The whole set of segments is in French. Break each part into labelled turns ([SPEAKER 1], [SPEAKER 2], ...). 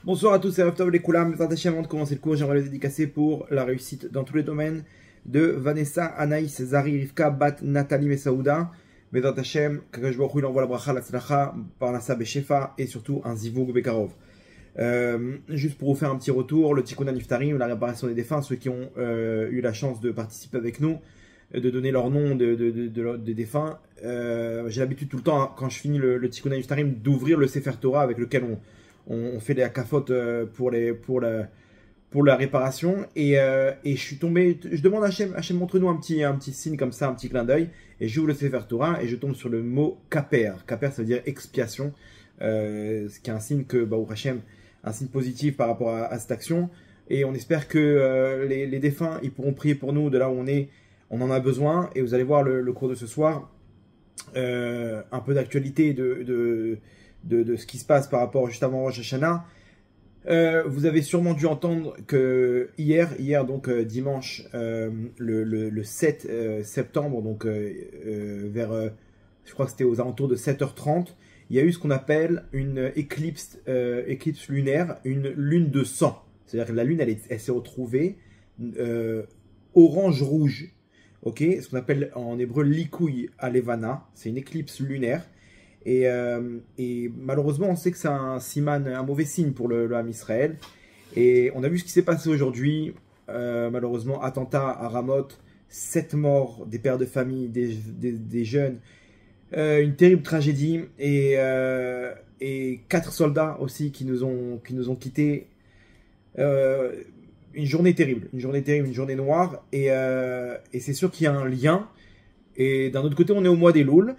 [SPEAKER 1] Bonsoir à tous, c'est Rav les Koulam. Avant de commencer le cours, j'aimerais les dédicacer pour la réussite dans tous les domaines de Vanessa, Anaïs, Zari, Rivka, Bat, Nathalie, Messaouda. Bezat Hashem, Kakash Baruch Hu, il envoie la bracha, la tzlacha, Parnassa, Beshefa et surtout un Zivug Bekarov. Juste pour vous faire un petit retour, le Tikkun Niftarim, la réparation des défunts, ceux qui ont eu la chance de participer avec nous, de donner leur nom des défunts. J'ai l'habitude tout le temps, hein, quand je finis le Tikkun Niftarim, d'ouvrir le Sefer Torah avec lequel on fait des akafot pour la réparation. Et je suis tombé, je demande à Hachem, montre-nous un petit signe comme ça, un petit clin d'œil. Et j'ouvre le Sefer Torah et je tombe sur le mot kaper. Kaper, ça veut dire expiation. Ce qui est un signe que, Baruch Hashem, un signe positif par rapport à cette action. Et on espère que les défunts, ils pourront prier pour nous de là où on est. On en a besoin. Et vous allez voir le cours de ce soir, un peu d'actualité de ce qui se passe par rapport juste avant Rosh Hashanah. Vous avez sûrement dû entendre que hier donc dimanche, le 7 septembre, donc vers, je crois que c'était aux alentours de 7h30, il y a eu ce qu'on appelle une éclipse lunaire, une lune de sang. C'est-à-dire que la lune, elle s'est retrouvée orange-rouge, ok, ce qu'on appelle en hébreu likouï alevana, c'est une éclipse lunaire. Et malheureusement, on sait que c'est un siman, un mauvais signe pour le Ham Israël. Et on a vu ce qui s'est passé aujourd'hui. Malheureusement, attentat à Ramoth, 7 morts, des pères de famille, des jeunes. Une terrible tragédie. Et 4 soldats aussi qui nous ont quittés. Une journée terrible, une journée noire. Et c'est sûr qu'il y a un lien. Et d'un autre côté, on est au mois des Louls.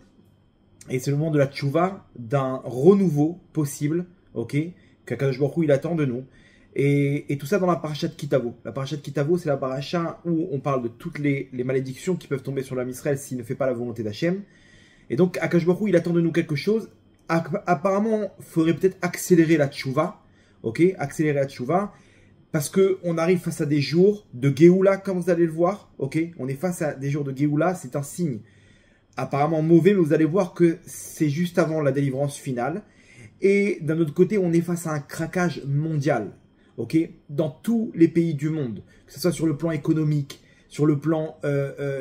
[SPEAKER 1] Et c'est le moment de la tchouva, d'un renouveau possible, ok, qu'Akadosh Baruch Hu, il attend de nous. Et tout ça dans la parasha de Kitavo. La parasha de Kitavo, c'est la parasha où on parle de toutes les malédictions qui peuvent tomber sur l'Am Israël s'il ne fait pas la volonté d'Hachem. Et donc, Akadosh Baruch Hu, il attend de nous quelque chose. Apparemment, il faudrait peut-être accélérer la tchouva, ok, accélérer la tchouva, parce qu'on arrive face à des jours de Géoula, comme vous allez le voir, ok. On est face à des jours de Géoula, c'est un signe apparemment mauvais, mais vous allez voir que c'est juste avant la délivrance finale. Et d'un autre côté, on est face à un craquage mondial, ok, dans tous les pays du monde, que ce soit sur le plan économique, sur le plan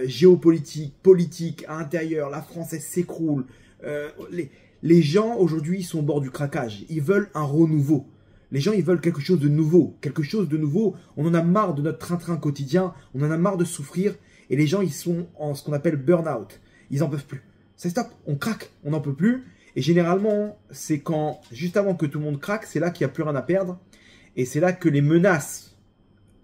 [SPEAKER 1] géopolitique, politique, à l'intérieur, la France, elle s'écroule. Les gens, aujourd'hui, sont au bord du craquage. Ils veulent un renouveau. Les gens, ils veulent quelque chose de nouveau. Quelque chose de nouveau. On en a marre de notre train-train quotidien. On en a marre de souffrir. Et les gens, ils sont en ce qu'on appelle burn-out. Ils en peuvent plus. C'est stop, on craque, on n'en peut plus. Et généralement, c'est quand, juste avant que tout le monde craque, c'est là qu'il n'y a plus rien à perdre. Et c'est là que les menaces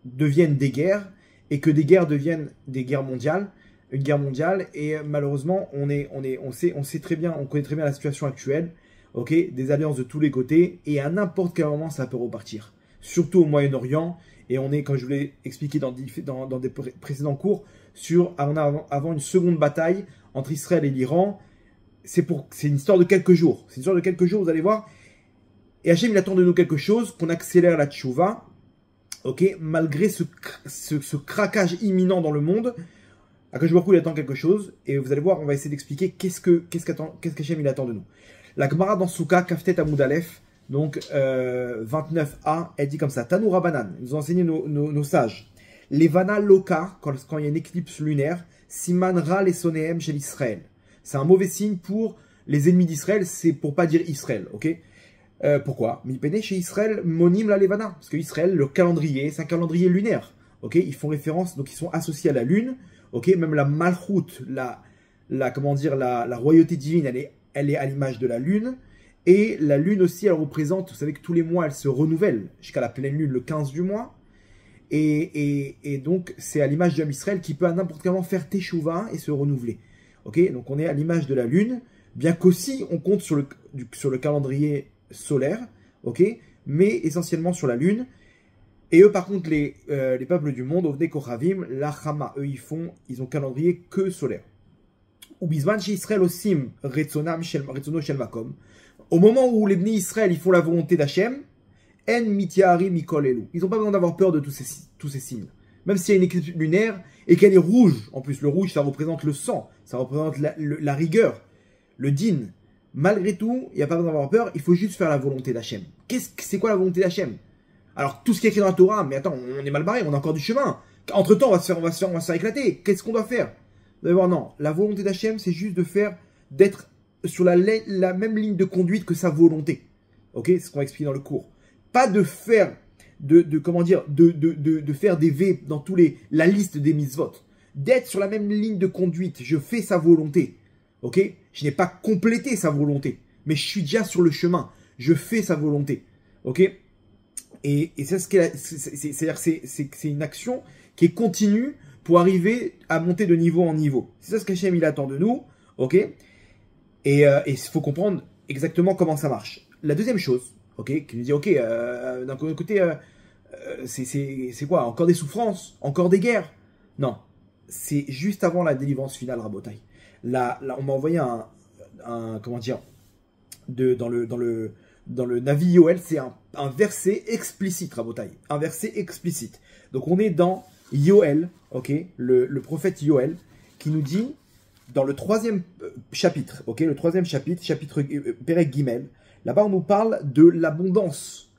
[SPEAKER 1] deviennent des guerres. Et que des guerres deviennent des guerres mondiales. Une guerre mondiale. Et malheureusement, on sait très bien, on connaît très bien la situation actuelle. Ok, des alliances de tous les côtés. Et à n'importe quel moment, ça peut repartir. Surtout au Moyen-Orient. Et on est, comme je vous l'ai expliqué dans des précédents cours, avant une seconde bataille entre Israël et l'Iran. C'est une histoire de quelques jours. C'est une histoire de quelques jours, vous allez voir. Et Hachem, il attend de nous quelque chose, qu'on accélère la tchouva, ok, malgré ce craquage imminent dans le monde. Akadosh Baruch Hu, il attend quelque chose. Et vous allez voir, on va essayer d'expliquer qu'est-ce qu'Hachem, il attend de nous. La Gemara dans Souka, Kaftet Amoud Aleph, donc 29a, elle dit comme ça. Tanou Rabbanan, ils nous ont enseigné nos sages. Levana Loka, quand il y a une éclipse lunaire, Siman Ra les Sonéem chez l'Israël. C'est un mauvais signe pour les ennemis d'Israël, c'est pour pas dire Israël, ok. Pourquoi? Mipene chez Israël, Monim la Levana. Parce que Israël, le calendrier, c'est un calendrier lunaire, ok. Ils font référence, donc ils sont associés à la lune, ok. Même la Malchut, la royauté divine, elle est à l'image de la lune. Et la lune aussi, elle représente, vous savez que tous les mois, elle se renouvelle jusqu'à la pleine lune, le 15 du mois. Et donc, c'est à l'image du Ham Israël qui peut à n'importe quel moment faire teshuva et se renouveler. Ok, donc on est à l'image de la lune, bien qu'aussi on compte sur le calendrier solaire, ok, mais essentiellement sur la lune. Et eux, par contre, les peuples du monde, Ovnei Kochavim, la Chama, eux, ils ont calendrier que solaire. Ou Bizman chez Israël osim retzono shel makom. Au moment où les Bnei Israël, ils font la volonté d'Hachem, en mitiari mikol elu. Ils n'ont pas besoin d'avoir peur de tous ces signes. Même s'il y a une éclipse lunaire et qu'elle est rouge, en plus le rouge ça représente le sang, ça représente la rigueur, le din. Malgré tout, il n'y a pas besoin d'avoir peur, il faut juste faire la volonté d'Hachem. C'est quoi la volonté d'Hachem? Alors, tout ce qui est écrit dans la Torah, mais attends, on est mal barré, on a encore du chemin. Entre-temps, on va se faire éclater. Qu'est-ce qu'on doit faire? Vous allez voir, non. La volonté d'Hachem, c'est juste d'être sur la même ligne de conduite que sa volonté. Ok? C'est ce qu'on va expliquer dans le cours. Pas de faire, comment dire, de faire des V dans la liste des mitzvot. D'être sur la même ligne de conduite. Je fais sa volonté. Ok? Je n'ai pas complété sa volonté. Mais je suis déjà sur le chemin. Je fais sa volonté. Ok? Et c'est c'est-à-dire c'est une action qui est continue pour arriver à monter de niveau en niveau. C'est ça ce qu'Hachem il attend de nous. Ok? Et il faut comprendre exactement comment ça marche. La deuxième chose, ok, qui nous dit, ok, d'un côté, c'est quoi? Encore des souffrances? Encore des guerres? Non. C'est juste avant la délivrance finale, Rabotai. Là, on m'a envoyé comment dire, dans le Navi Yoel, c'est un verset explicite, Rabotai. Un verset explicite. Donc on est dans Yoel, ok, le prophète Yoel, qui nous dit, dans le 3e chapitre, ok, le 3e chapitre Perek Gimel, là-bas on nous parle de l'abondance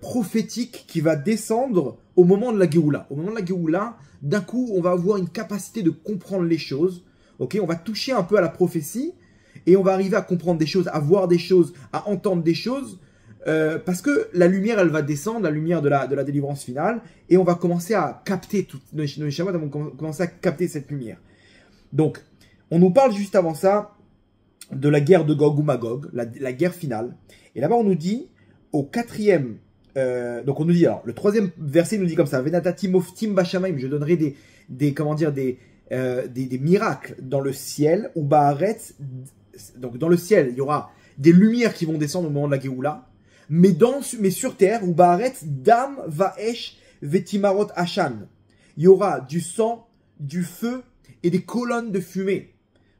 [SPEAKER 1] prophétique qui va descendre au moment de la Géoula. Au moment de la Géoula, d'un coup, on va avoir une capacité de comprendre les choses, ok, on va toucher un peu à la prophétie, et on va arriver à comprendre des choses, à voir des choses, à entendre des choses, parce que la lumière, elle va descendre, la lumière de la délivrance finale, et on va commencer à capter, nos Shabbat vont commencer à capter cette lumière. Donc, on nous parle juste avant ça de la guerre de Gog ou Magog, la guerre finale. Et là-bas, on nous dit, au 4e, donc on nous dit, alors, le 3e verset nous dit comme ça, Venatati moftim bashamaim, je donnerai des miracles dans le ciel, ou ba'aretz, donc dans le ciel, il y aura des lumières qui vont descendre au moment de la Géoula, mais sur terre, ou ba'aretz, dam va'esh vetimarot ashan, il y aura du sang, du feu et des colonnes de fumée.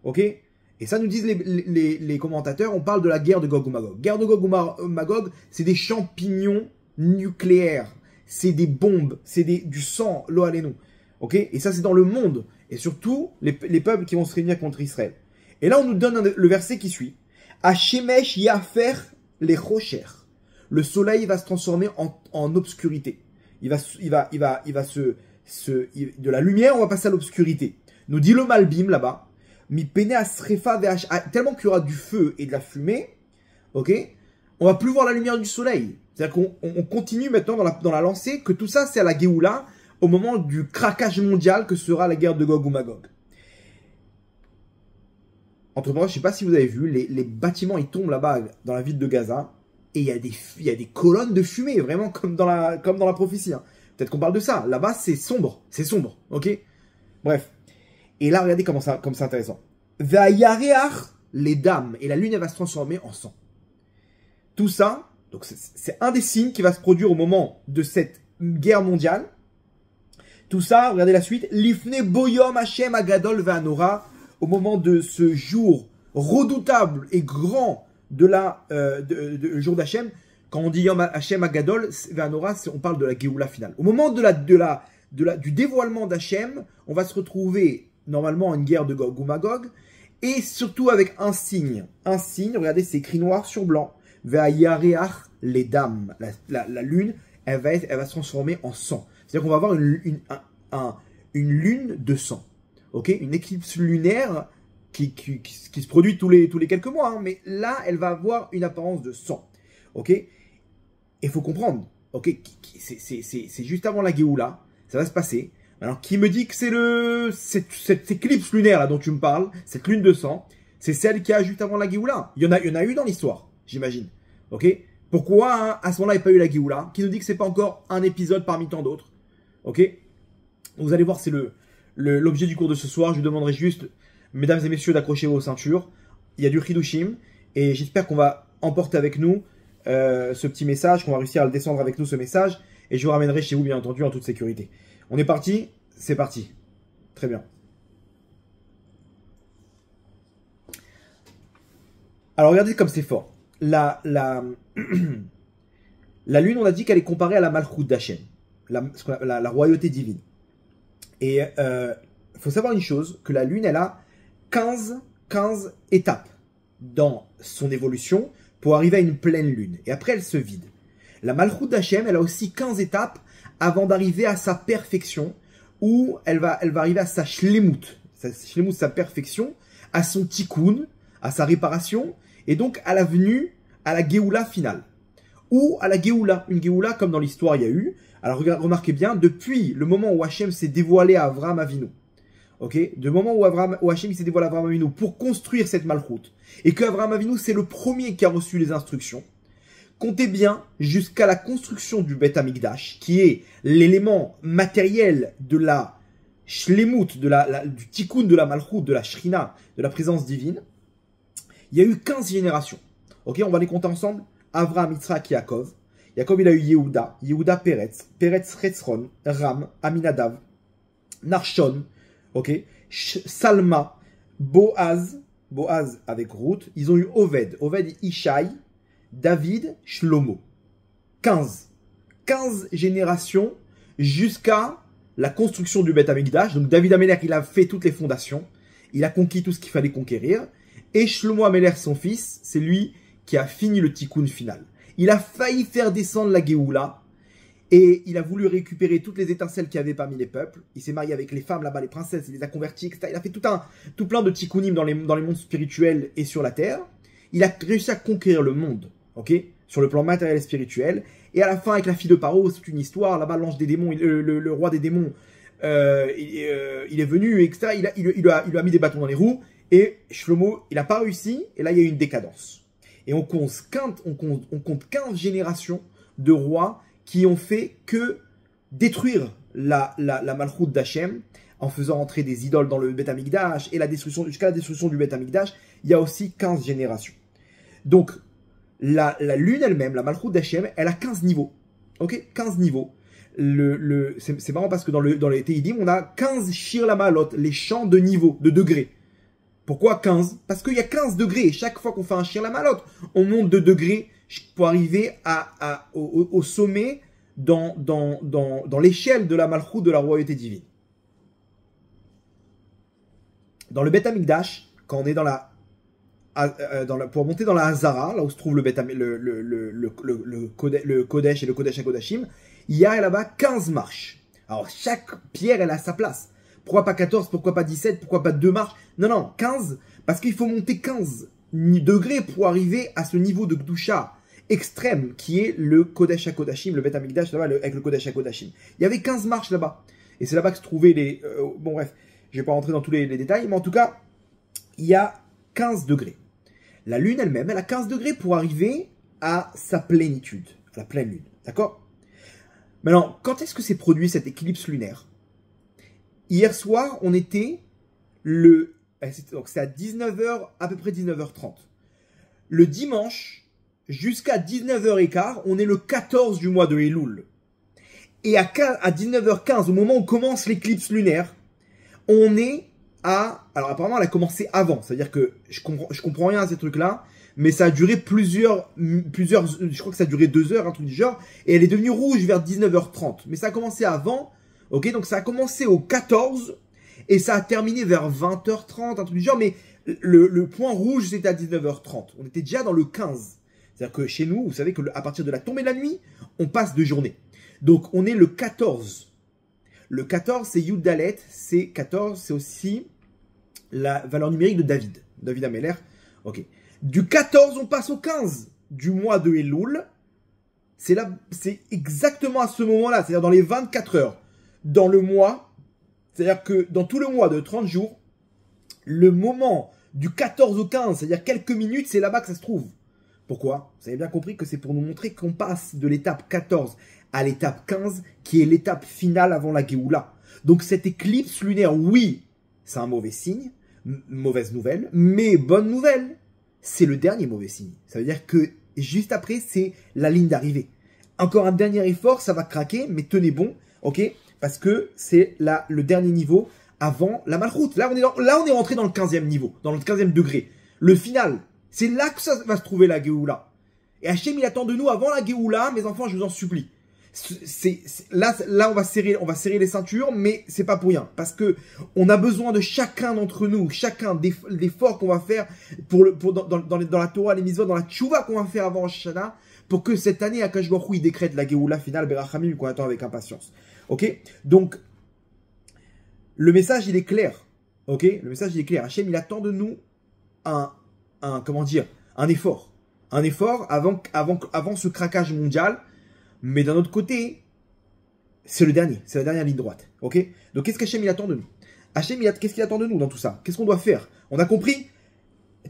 [SPEAKER 1] Ok? Et ça nous disent les commentateurs, on parle de la guerre de Gog ou Magog. Guerre de Gog ou Magog, c'est des champignons nucléaires, c'est des bombes, c'est du sang, lo alenu. Ok? Et ça c'est dans le monde, et surtout les peuples qui vont se réunir contre Israël. Et là on nous donne le verset qui suit. Hashemesh yafer les rocher. Le soleil va se transformer en obscurité. Il va de la lumière, on va passer à l'obscurité. Nous dit le Malbim là-bas. Tellement qu'il y aura du feu et de la fumée, ok, on va plus voir la lumière du soleil. C'est-à-dire qu'on continue maintenant dans la lancée, que tout ça c'est à la Géoula, au moment du craquage mondial que sera la guerre de Gog ou Magog. Entre parenthèses, je ne sais pas si vous avez vu, les bâtiments ils tombent là-bas dans la ville de Gaza, et il y a des colonnes de fumée, vraiment comme dans la prophétie. Hein. Peut-être qu'on parle de ça. Là-bas c'est sombre, ok. Bref. Et là, regardez comme c'est intéressant. Va yareach les dames. Et la lune, elle va se transformer en sang. Tout ça, donc c'est un des signes qui va se produire au moment de cette guerre mondiale. Tout ça, regardez la suite. Lifne boyom Hashem agadol ve'anora. Au moment de ce jour redoutable et grand de le jour d'Hachem. Quand on dit Yom Hashem agadol ve'anora, on parle de la Géoula finale. Au moment du dévoilement d'Hachem, on va se retrouver normalement une guerre de Gog ou Magog, et surtout avec un signe. Un signe, regardez, c'est écrit noir sur blanc. Ve'ayareach les dames. La lune, elle va se transformer en sang. C'est-à-dire qu'on va avoir une lune de sang. Ok? Une éclipse lunaire qui se produit tous les quelques mois. Hein, mais là, elle va avoir une apparence de sang. Ok? Et il faut comprendre. Ok? C'est juste avant la Géoula. Ça va se passer. Alors, qui me dit que c'est cette éclipse lunaire là dont tu me parles, cette lune de sang, c'est celle qui a juste avant la Géoula. Il y en a eu dans l'histoire, j'imagine. Ok? Pourquoi hein, à ce moment-là il n'y a pas eu la Géoula? Qui nous dit que c'est pas encore un épisode parmi tant d'autres? Ok? Vous allez voir, c'est l'objet du cours de ce soir. Je vous demanderai juste, mesdames et messieurs, d'accrocher vos ceintures. Il y a du Hidushim et j'espère qu'on va emporter avec nous ce petit message, qu'on va réussir à le descendre avec nous ce message, et je vous ramènerai chez vous bien entendu en toute sécurité. On est parti? C'est parti. Très bien. Alors regardez comme c'est fort. La lune, on a dit qu'elle est comparée à la Malchut d'Hachem, la royauté divine. Et il faut savoir une chose, que la lune, elle a 15 étapes dans son évolution pour arriver à une pleine lune. Et après, elle se vide. La Malchut d'Hachem, elle a aussi 15 étapes avant d'arriver à sa perfection, où elle va arriver à sa shlemut, sa perfection, à son tikkun, à sa réparation, et donc à la venue, à la Géoula finale. Ou à la Géoula, une Géoula comme dans l'histoire il y a eu. Alors remarquez bien, depuis le moment où Hachem s'est dévoilé à Avraham Avinu, du moment où Hachem s'est dévoilé à Avraham Avinu pour construire cette Malchut, et que Avraham Avinu c'est le premier qui a reçu les instructions, comptez bien jusqu'à la construction du Beth Amikdash, qui est l'élément matériel de la shlemut, du tikkun de la Malchut, de la Shrina, de la présence divine. Il y a eu 15 générations. Ok, on va les compter ensemble. Avraham, Yitzhak, Yaakov. Yaakov, il a eu Yehuda, Peretz, Hetzron, Ram, Aminadav, Narshon, Salma, Boaz avec Ruth. Ils ont eu Oved, Ishaï, David, Shlomo. 15 générations jusqu'à la construction du Beth Amikdash. Donc David Amelech, il a fait toutes les fondations. Il a conquis tout ce qu'il fallait conquérir. Et Shlomo Amelech, son fils, c'est lui qui a fini le tikkun final. Il a failli faire descendre la Géoula. Et il a voulu récupérer toutes les étincelles qu'il y avait parmi les peuples. Il s'est marié avec les femmes là-bas, les princesses, il les a converties, etc. Il a fait tout plein de tikkunim dans les mondes spirituels et sur la terre. Il a réussi à conquérir le monde. Sur le plan matériel et spirituel. Et à la fin, avec la fille de Paro, c'est une histoire. Là-bas, l'ange des démons, le roi des démons, il est venu, etc. Il lui a mis des bâtons dans les roues. Et Shlomo, il n'a pas réussi. Et là, il y a eu une décadence. Et on compte 15 générations de rois qui ont fait que détruire la Malchut d'Hachem en faisant entrer des idoles dans le Beth Amikdash et jusqu'à la destruction du Beth Amikdash. Il y a aussi 15 générations. Donc, la lune elle-même, la Malchut d'Hachem, elle a 15 niveaux. 15 niveaux. C'est marrant parce que dans les Teidim, on a 15 Shir Lamalot, les chants de niveau, de degrés. Pourquoi 15? Parce qu'il y a 15 degrés. Et chaque fois qu'on fait un Shir Lamalot, on monte de degrés pour arriver au sommet dans l'échelle de la Malchut de la royauté divine. Dans le Beth Amikdash, quand on est pour monter dans la Hazara, là où se trouve le Kodesh et le Kodesh HaKodashim, il y a là-bas 15 marches. Alors, chaque pierre, elle a sa place. Pourquoi pas 14, pourquoi pas 17, pourquoi pas 2 marches? Non, 15, parce qu'il faut monter 15 degrés pour arriver à ce niveau de Gdusha extrême, qui est le Kodesh HaKodashim, le Beth Amikdash, là-bas, avec le Kodesh HaKodashim. Il y avait 15 marches là-bas. Et c'est là-bas que se trouvaient les... bon, bref, je ne vais pas rentrer dans tous les détails, mais en tout cas, il y a 15 degrés. La lune elle-même, elle a 15 degrés pour arriver à sa plénitude, à la pleine lune. D'accord? Maintenant, quand est-ce que s'est produit cette éclipse lunaire? Hier soir, on était c'est à 19h, à peu près 19h30. Le dimanche, jusqu'à 19h15, on est le 14 du mois de Elul. Et à 19h15, au moment où commence l'éclicse lunaire, on est alors apparemment, elle a commencé avant. C'est-à-dire que je comprends rien à ces trucs-là, mais ça a duré plusieurs, je crois que ça a duré 2 heures, un truc du genre, et elle est devenue rouge vers 19h30. Mais ça a commencé avant, donc ça a commencé au 14, et ça a terminé vers 20h30, un truc du genre, mais le point rouge, c'était à 19h30. On était déjà dans le 15. C'est-à-dire que chez nous, vous savez qu'à partir de la tombée de la nuit, on passe de journée. Donc, on est le 14. Le 14, c'est Yud Dalet, c'est 14, c'est aussi la valeur numérique de David Ameller. Du 14, on passe au 15 du mois de Elul. C'est exactement à ce moment-là, c'est-à-dire dans les 24 heures. Dans le mois, c'est-à-dire que dans tout le mois de 30 jours, le moment du 14 au 15, c'est-à-dire quelques minutes, c'est là-bas que ça se trouve. Pourquoi? Vous avez bien compris que c'est pour nous montrer qu'on passe de l'étape 14 à l'étape 15, qui est l'étape finale avant la Géoula. Donc cette éclipse lunaire, oui, c'est un mauvais signe, mauvaise nouvelle, mais bonne nouvelle, c'est le dernier mauvais signe. Ça veut dire que juste après, c'est la ligne d'arrivée. Encore un dernier effort, ça va craquer, mais tenez bon, parce que c'est le dernier niveau avant la Malchut. Là, on est rentré dans le 15e niveau, dans le 15e degré. Le final, c'est là que ça va se trouver la Géoula. Et Hachem, il attend de nous avant la Géoula, mes enfants, je vous en supplie. Là, on va serrer les ceintures, mais c'est pas pour rien. Parce que on a besoin de chacun d'entre nous, chacun des efforts qu'on va faire dans la Torah, les mitzvot, dans la tchouva qu'on va faire avant Rosh Hashanah, pour que cette année, Akash Baruch Hu, il décrète la Géoula finale, Berachamim, qu'on attend avec impatience. Ok? Donc, le message, il est clair. Ok? Le message, il est clair. Hachem, il attend de nous comment dire, un effort. Un effort avant ce craquage mondial. Mais d'un autre côté, c'est la dernière ligne droite. Ok? Donc qu'est-ce qu'Hachem il attend de nous? Hachem, qu'est-ce qu'il attend de nous dans tout ça? Qu'est-ce qu'on doit faire? On a compris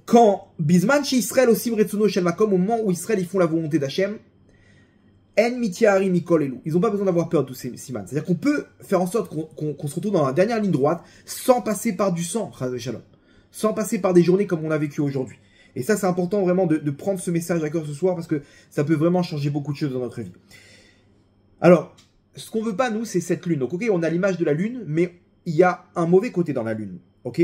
[SPEAKER 1] quand Bisman chez Israël aussi Bretsuno Shel Makom, au moment où Israël ils font la volonté d'Hachem, En Mitiari Mikol Elou. Ils n'ont pas besoin d'avoir peur de tous ces siman. C'est-à-dire qu'on peut faire en sorte qu'on se retrouve dans la dernière ligne droite sans passer par du sang, Shalom. Sans passer par des journées comme on a vécu aujourd'hui. Et ça, c'est important vraiment de prendre ce message à cœur ce soir parce que ça peut vraiment changer beaucoup de choses dans notre vie. Alors, ce qu'on veut pas, nous, c'est cette lune. Donc, ok, on a l'image de la lune, mais il y a un mauvais côté dans la lune. Ok?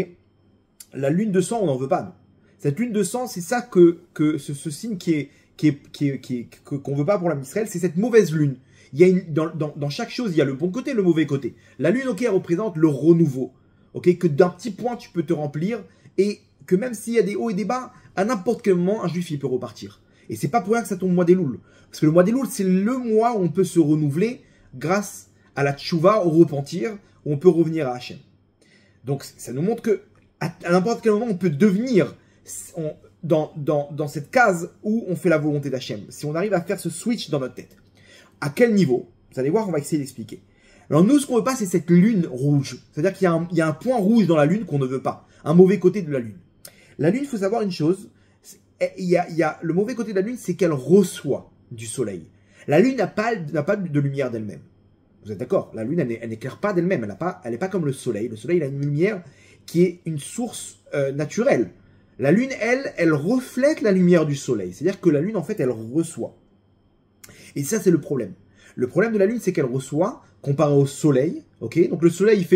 [SPEAKER 1] La lune de sang, on n'en veut pas, nous. Cette lune de sang, c'est ça que ce signe qu'on veut pas pour l'âme d'Israël, c'est cette mauvaise lune. Il y a dans chaque chose, il y a le bon côté et le mauvais côté. La lune, ok, elle représente le renouveau. Ok? Que d'un petit point, tu peux te remplir et que même s'il y a des hauts et des bas, à n'importe quel moment, un juif, il peut repartir. Et c'est pas pour rien que ça tombe au mois des Louls. Parce que le mois des Louls, c'est le mois où on peut se renouveler grâce à la tchouva, au repentir, où on peut revenir à Hachem. Donc, ça nous montre que à n'importe quel moment, on peut devenir dans cette case où on fait la volonté d'Hachem. Si on arrive à faire ce switch dans notre tête. À quel niveau? Vous allez voir, on va essayer d'expliquer. Alors nous, ce qu'on veut pas, c'est cette lune rouge. C'est-à-dire qu'il y a un point rouge dans la lune qu'on ne veut pas. Un mauvais côté de la lune. La lune, il faut savoir une chose. Le mauvais côté de la lune, c'est qu'elle reçoit du soleil. La lune n'a pas de lumière d'elle-même. Vous êtes d'accord? La lune, elle n'éclaire pas d'elle-même. Elle n'est pas comme le soleil. Le soleil, il a une lumière qui est une source naturelle. La lune, elle reflète la lumière du soleil. C'est-à-dire que la lune, en fait, elle reçoit. Et ça, c'est le problème. Le problème de la lune, c'est qu'elle reçoit, comparé au soleil. Ok? Donc le soleil,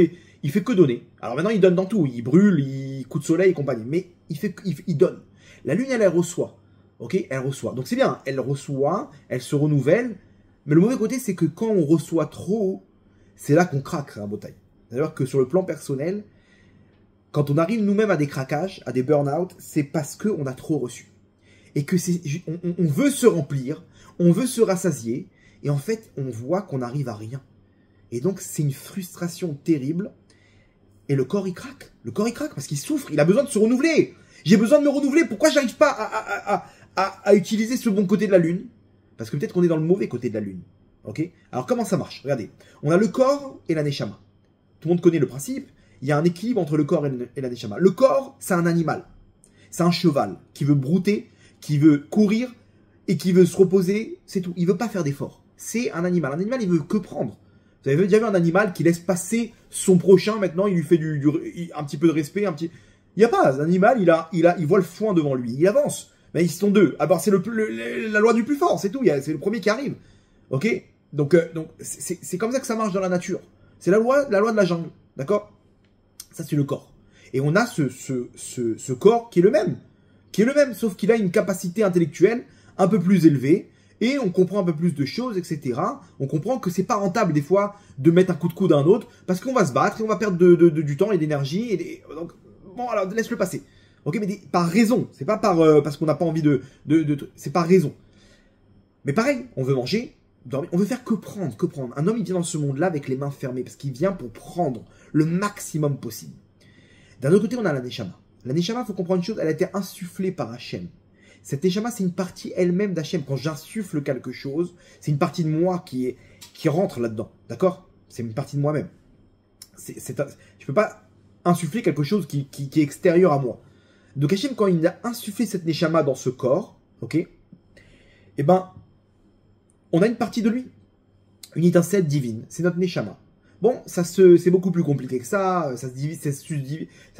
[SPEAKER 1] il fait que donner. Alors maintenant, il donne dans tout. Il brûle, il coup de soleil et compagnie. Mais il donne. La lune, elle reçoit. Ok? Elle reçoit. Donc c'est bien. Elle reçoit, elle se renouvelle. Mais le mauvais côté, c'est que quand on reçoit trop, c'est là qu'on craque, à Botaï. D'ailleurs que sur le plan personnel, quand on arrive nous-mêmes à des craquages, à des burn-out, c'est parce qu'on a trop reçu. Et que on veut se remplir, on veut se rassasier, et en fait, on voit qu'on n'arrive à rien. Et donc, c'est une frustration terrible. Et le corps, il craque. Le corps, il craque parce qu'il souffre. Il a besoin de se renouveler. J'ai besoin de me renouveler. Pourquoi j'arrive pas à utiliser ce bon côté de la lune? Parce que peut-être qu'on est dans le mauvais côté de la lune. Ok? Alors, comment ça marche? Regardez. On a le corps et la neshama. Tout le monde connaît le principe. Il y a un équilibre entre le corps et la neshama. Le corps, c'est un animal. C'est un cheval qui veut brouter, qui veut courir et qui veut se reposer. C'est tout. Il veut pas faire d'efforts. C'est un animal. Un animal, il veut que prendre. Vous avez déjà vu un animal qui laisse passer son prochain, maintenant il lui fait un petit peu de respect, il n'y a pas, un animal, il voit le foin devant lui, il avance. Mais ils sont deux. Alors c'est la loi du plus fort, c'est tout, c'est le premier qui arrive. Ok? Donc c'est comme ça que ça marche dans la nature. C'est la loi de la jungle, d'accord? Ça c'est le corps. Et on a ce corps qui est le même, sauf qu'il a une capacité intellectuelle un peu plus élevée. Et on comprend un peu plus de choses, etc. On comprend que c'est pas rentable des fois de mettre un coup de coude à un autre parce qu'on va se battre et on va perdre du temps et d'énergie. Donc bon, alors laisse-le passer. Ok, mais par raison. C'est pas parce qu'on n'a pas envie c'est par raison. Mais pareil, on veut manger, dormir, on veut faire que prendre. Un homme, il vient dans ce monde-là avec les mains fermées parce qu'il vient pour prendre le maximum possible. D'un autre côté, on a la neshama. La neshama, il faut comprendre une chose, elle a été insufflée par Hachem. Cette neshama, c'est une partie elle-même d'Hachem. Quand j'insuffle quelque chose, c'est une partie de moi qui rentre là-dedans. D'accord? C'est une partie de moi-même. Je ne peux pas insuffler quelque chose qui est extérieur à moi. Donc Hachem, quand il a insufflé cette neshama dans ce corps, ok, eh ben, on a une partie de lui. Une étincelle divine. C'est notre neshama. Bon, c'est beaucoup plus compliqué que ça. Ça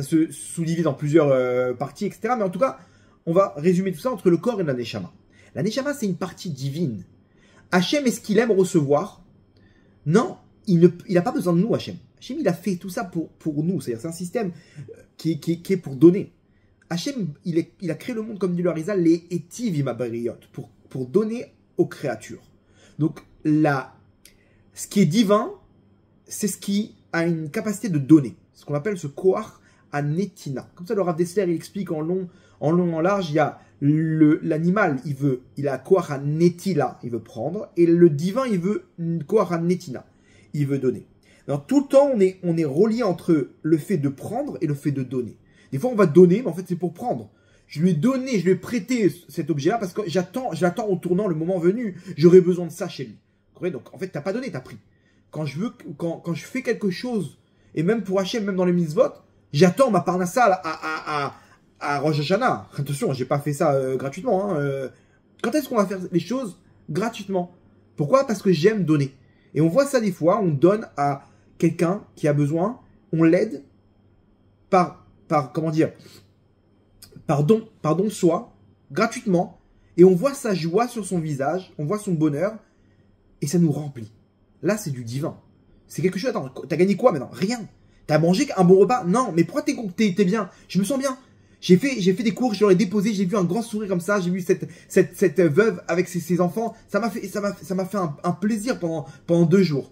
[SPEAKER 1] se sous-divise en plusieurs parties, etc. Mais en tout cas, on va résumer tout ça entre le corps et la neshama. La neshama, c'est une partie divine. Hachem, est-ce qu'il aime recevoir? Non, il n'a pas besoin de nous, Hachem. Hachem, il a fait tout ça pour nous. C'est-à-dire, c'est un système qui est pour donner. Hachem, il a créé le monde, comme dit le Harizal, les etiv imabariot, pour donner aux créatures. Donc, la Ce qui est divin, c'est ce qui a une capacité de donner. Ce qu'on appelle ce koach anetina. Comme ça, le Rav Dessler, il explique en long, en large, il y a l'animal, il a koach anetila, il veut prendre, et le divin, il veut koach anetina, il veut donner. Alors, tout le temps, on est relié entre le fait de prendre et le fait de donner. Des fois, on va donner, mais en fait, c'est pour prendre. Je lui ai donné, je lui ai prêté cet objet-là parce que j'attends au tournant le moment venu. J'aurai besoin de ça chez lui. Donc, en fait, t'as pas donné, t'as pris. Quand je fais quelque chose, et même pour Hachem, même dans les mitzvot, j'attends ma parnassa à Rosh Hashanah. Attention, j'ai pas fait ça gratuitement. Hein. Quand est-ce qu'on va faire les choses gratuitement? Pourquoi? Parce que j'aime donner. Et on voit ça des fois, on donne à quelqu'un qui a besoin, on l'aide comment dire, pardon soi, gratuitement, et on voit sa joie sur son visage, on voit son bonheur, et ça nous remplit. Là, c'est du divin. C'est quelque chose, attends, t'as gagné quoi maintenant? Rien. T'as mangé un bon repas? Non, mais pourquoi t'es bien? Je me sens bien. J'ai fait des cours, je leur ai déposé, j'ai vu un grand sourire comme ça, j'ai vu cette veuve avec ses enfants, ça m'a fait un plaisir pendant 2 jours.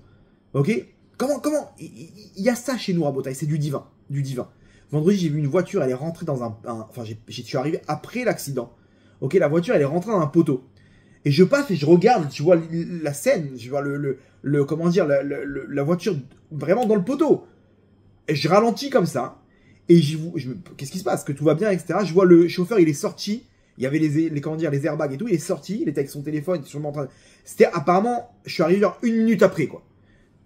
[SPEAKER 1] Ok? Comment, il y a ça chez nous à Botaï, c'est du divin, du divin. Vendredi, j'ai vu une voiture, elle est rentrée dans je suis arrivé après l'accident. Ok, la voiture, elle est rentrée dans un poteau. Et je passe et je regarde, tu vois la scène, je vois comment dire, la voiture vraiment dans le poteau. Et je ralentis comme ça. Et qu'est-ce qui se passe? Que tout va bien, etc. Je vois le chauffeur, il est sorti. Il y avait les airbags et tout. Il est sorti. Il était avec son téléphone. Il était sûrement en train C'était apparemment, je suis arrivé genre 1 minute après, quoi.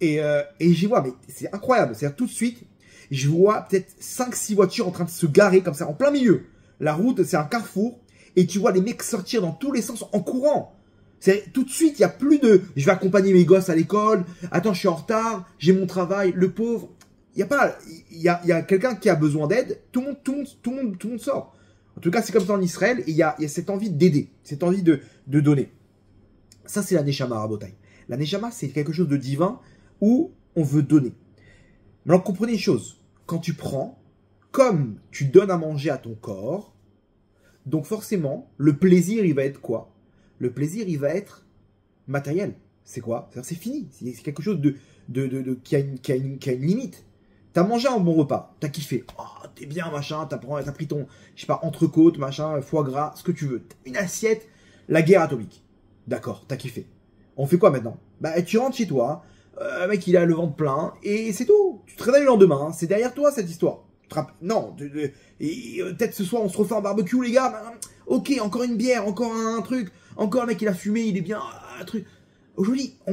[SPEAKER 1] Et j'y vois, mais c'est incroyable. C'est-à-dire tout de suite, je vois peut-être 5-6 voitures en train de se garer comme ça, en plein milieu. La route, c'est un carrefour. Et tu vois les mecs sortir dans tous les sens en courant. Tout de suite, il n'y a plus de je vais accompagner mes gosses à l'école. Attends, je suis en retard. J'ai mon travail. Le pauvre. Il y a quelqu'un qui a besoin d'aide, tout le monde sort. En tout cas, c'est comme ça en Israël, et il y a cette envie d'aider, cette envie de donner. Ça, c'est la Neshama, Rabotai. La Neshama, c'est quelque chose de divin où on veut donner. Mais alors, comprenez une chose. Quand tu prends, comme tu donnes à manger à ton corps, donc forcément, le plaisir, il va être quoi? Le plaisir, il va être matériel. C'est quoi? C'est fini. C'est quelque chose qui a une limite. T'as mangé un bon repas, t'as kiffé, oh, t'es bien, machin, t'as pris ton, je sais pas, entrecôte, machin, foie gras, ce que tu veux. Une assiette, la guerre atomique. D'accord, t'as kiffé. On fait quoi maintenant? Bah, tu rentres chez toi, mec, il a le ventre plein, et c'est tout. Tu te réveilles le lendemain, c'est derrière toi cette histoire. Non, peut-être ce soir on se refait un barbecue, les gars. Ok, encore une bière, encore un truc, encore un mec, il a fumé, il est bien, un truc. Aujourd'hui, on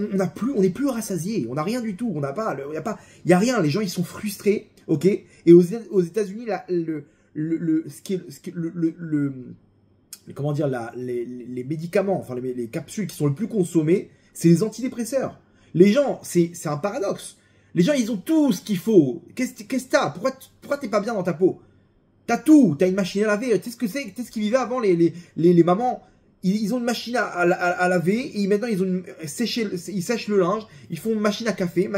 [SPEAKER 1] n'est plus rassasié, on n'a rien du tout, il y a rien, les gens ils sont frustrés, ok. Et aux États-Unis, comment dire, les médicaments, enfin les capsules qui sont le plus consommées, c'est les antidépresseurs. Les gens, c'est un paradoxe. Les gens, ils ont tout ce qu'il faut. Qu'est-ce que t'as? Pourquoi t'es pas bien dans ta peau? T'as tout, t'as une machine à laver. Tu sais ce que c'est? Tu sais ce qu'ils vivaient avant les mamans? Ils ont une machine à laver, et maintenant ils sèchent le linge, ils font une machine à café,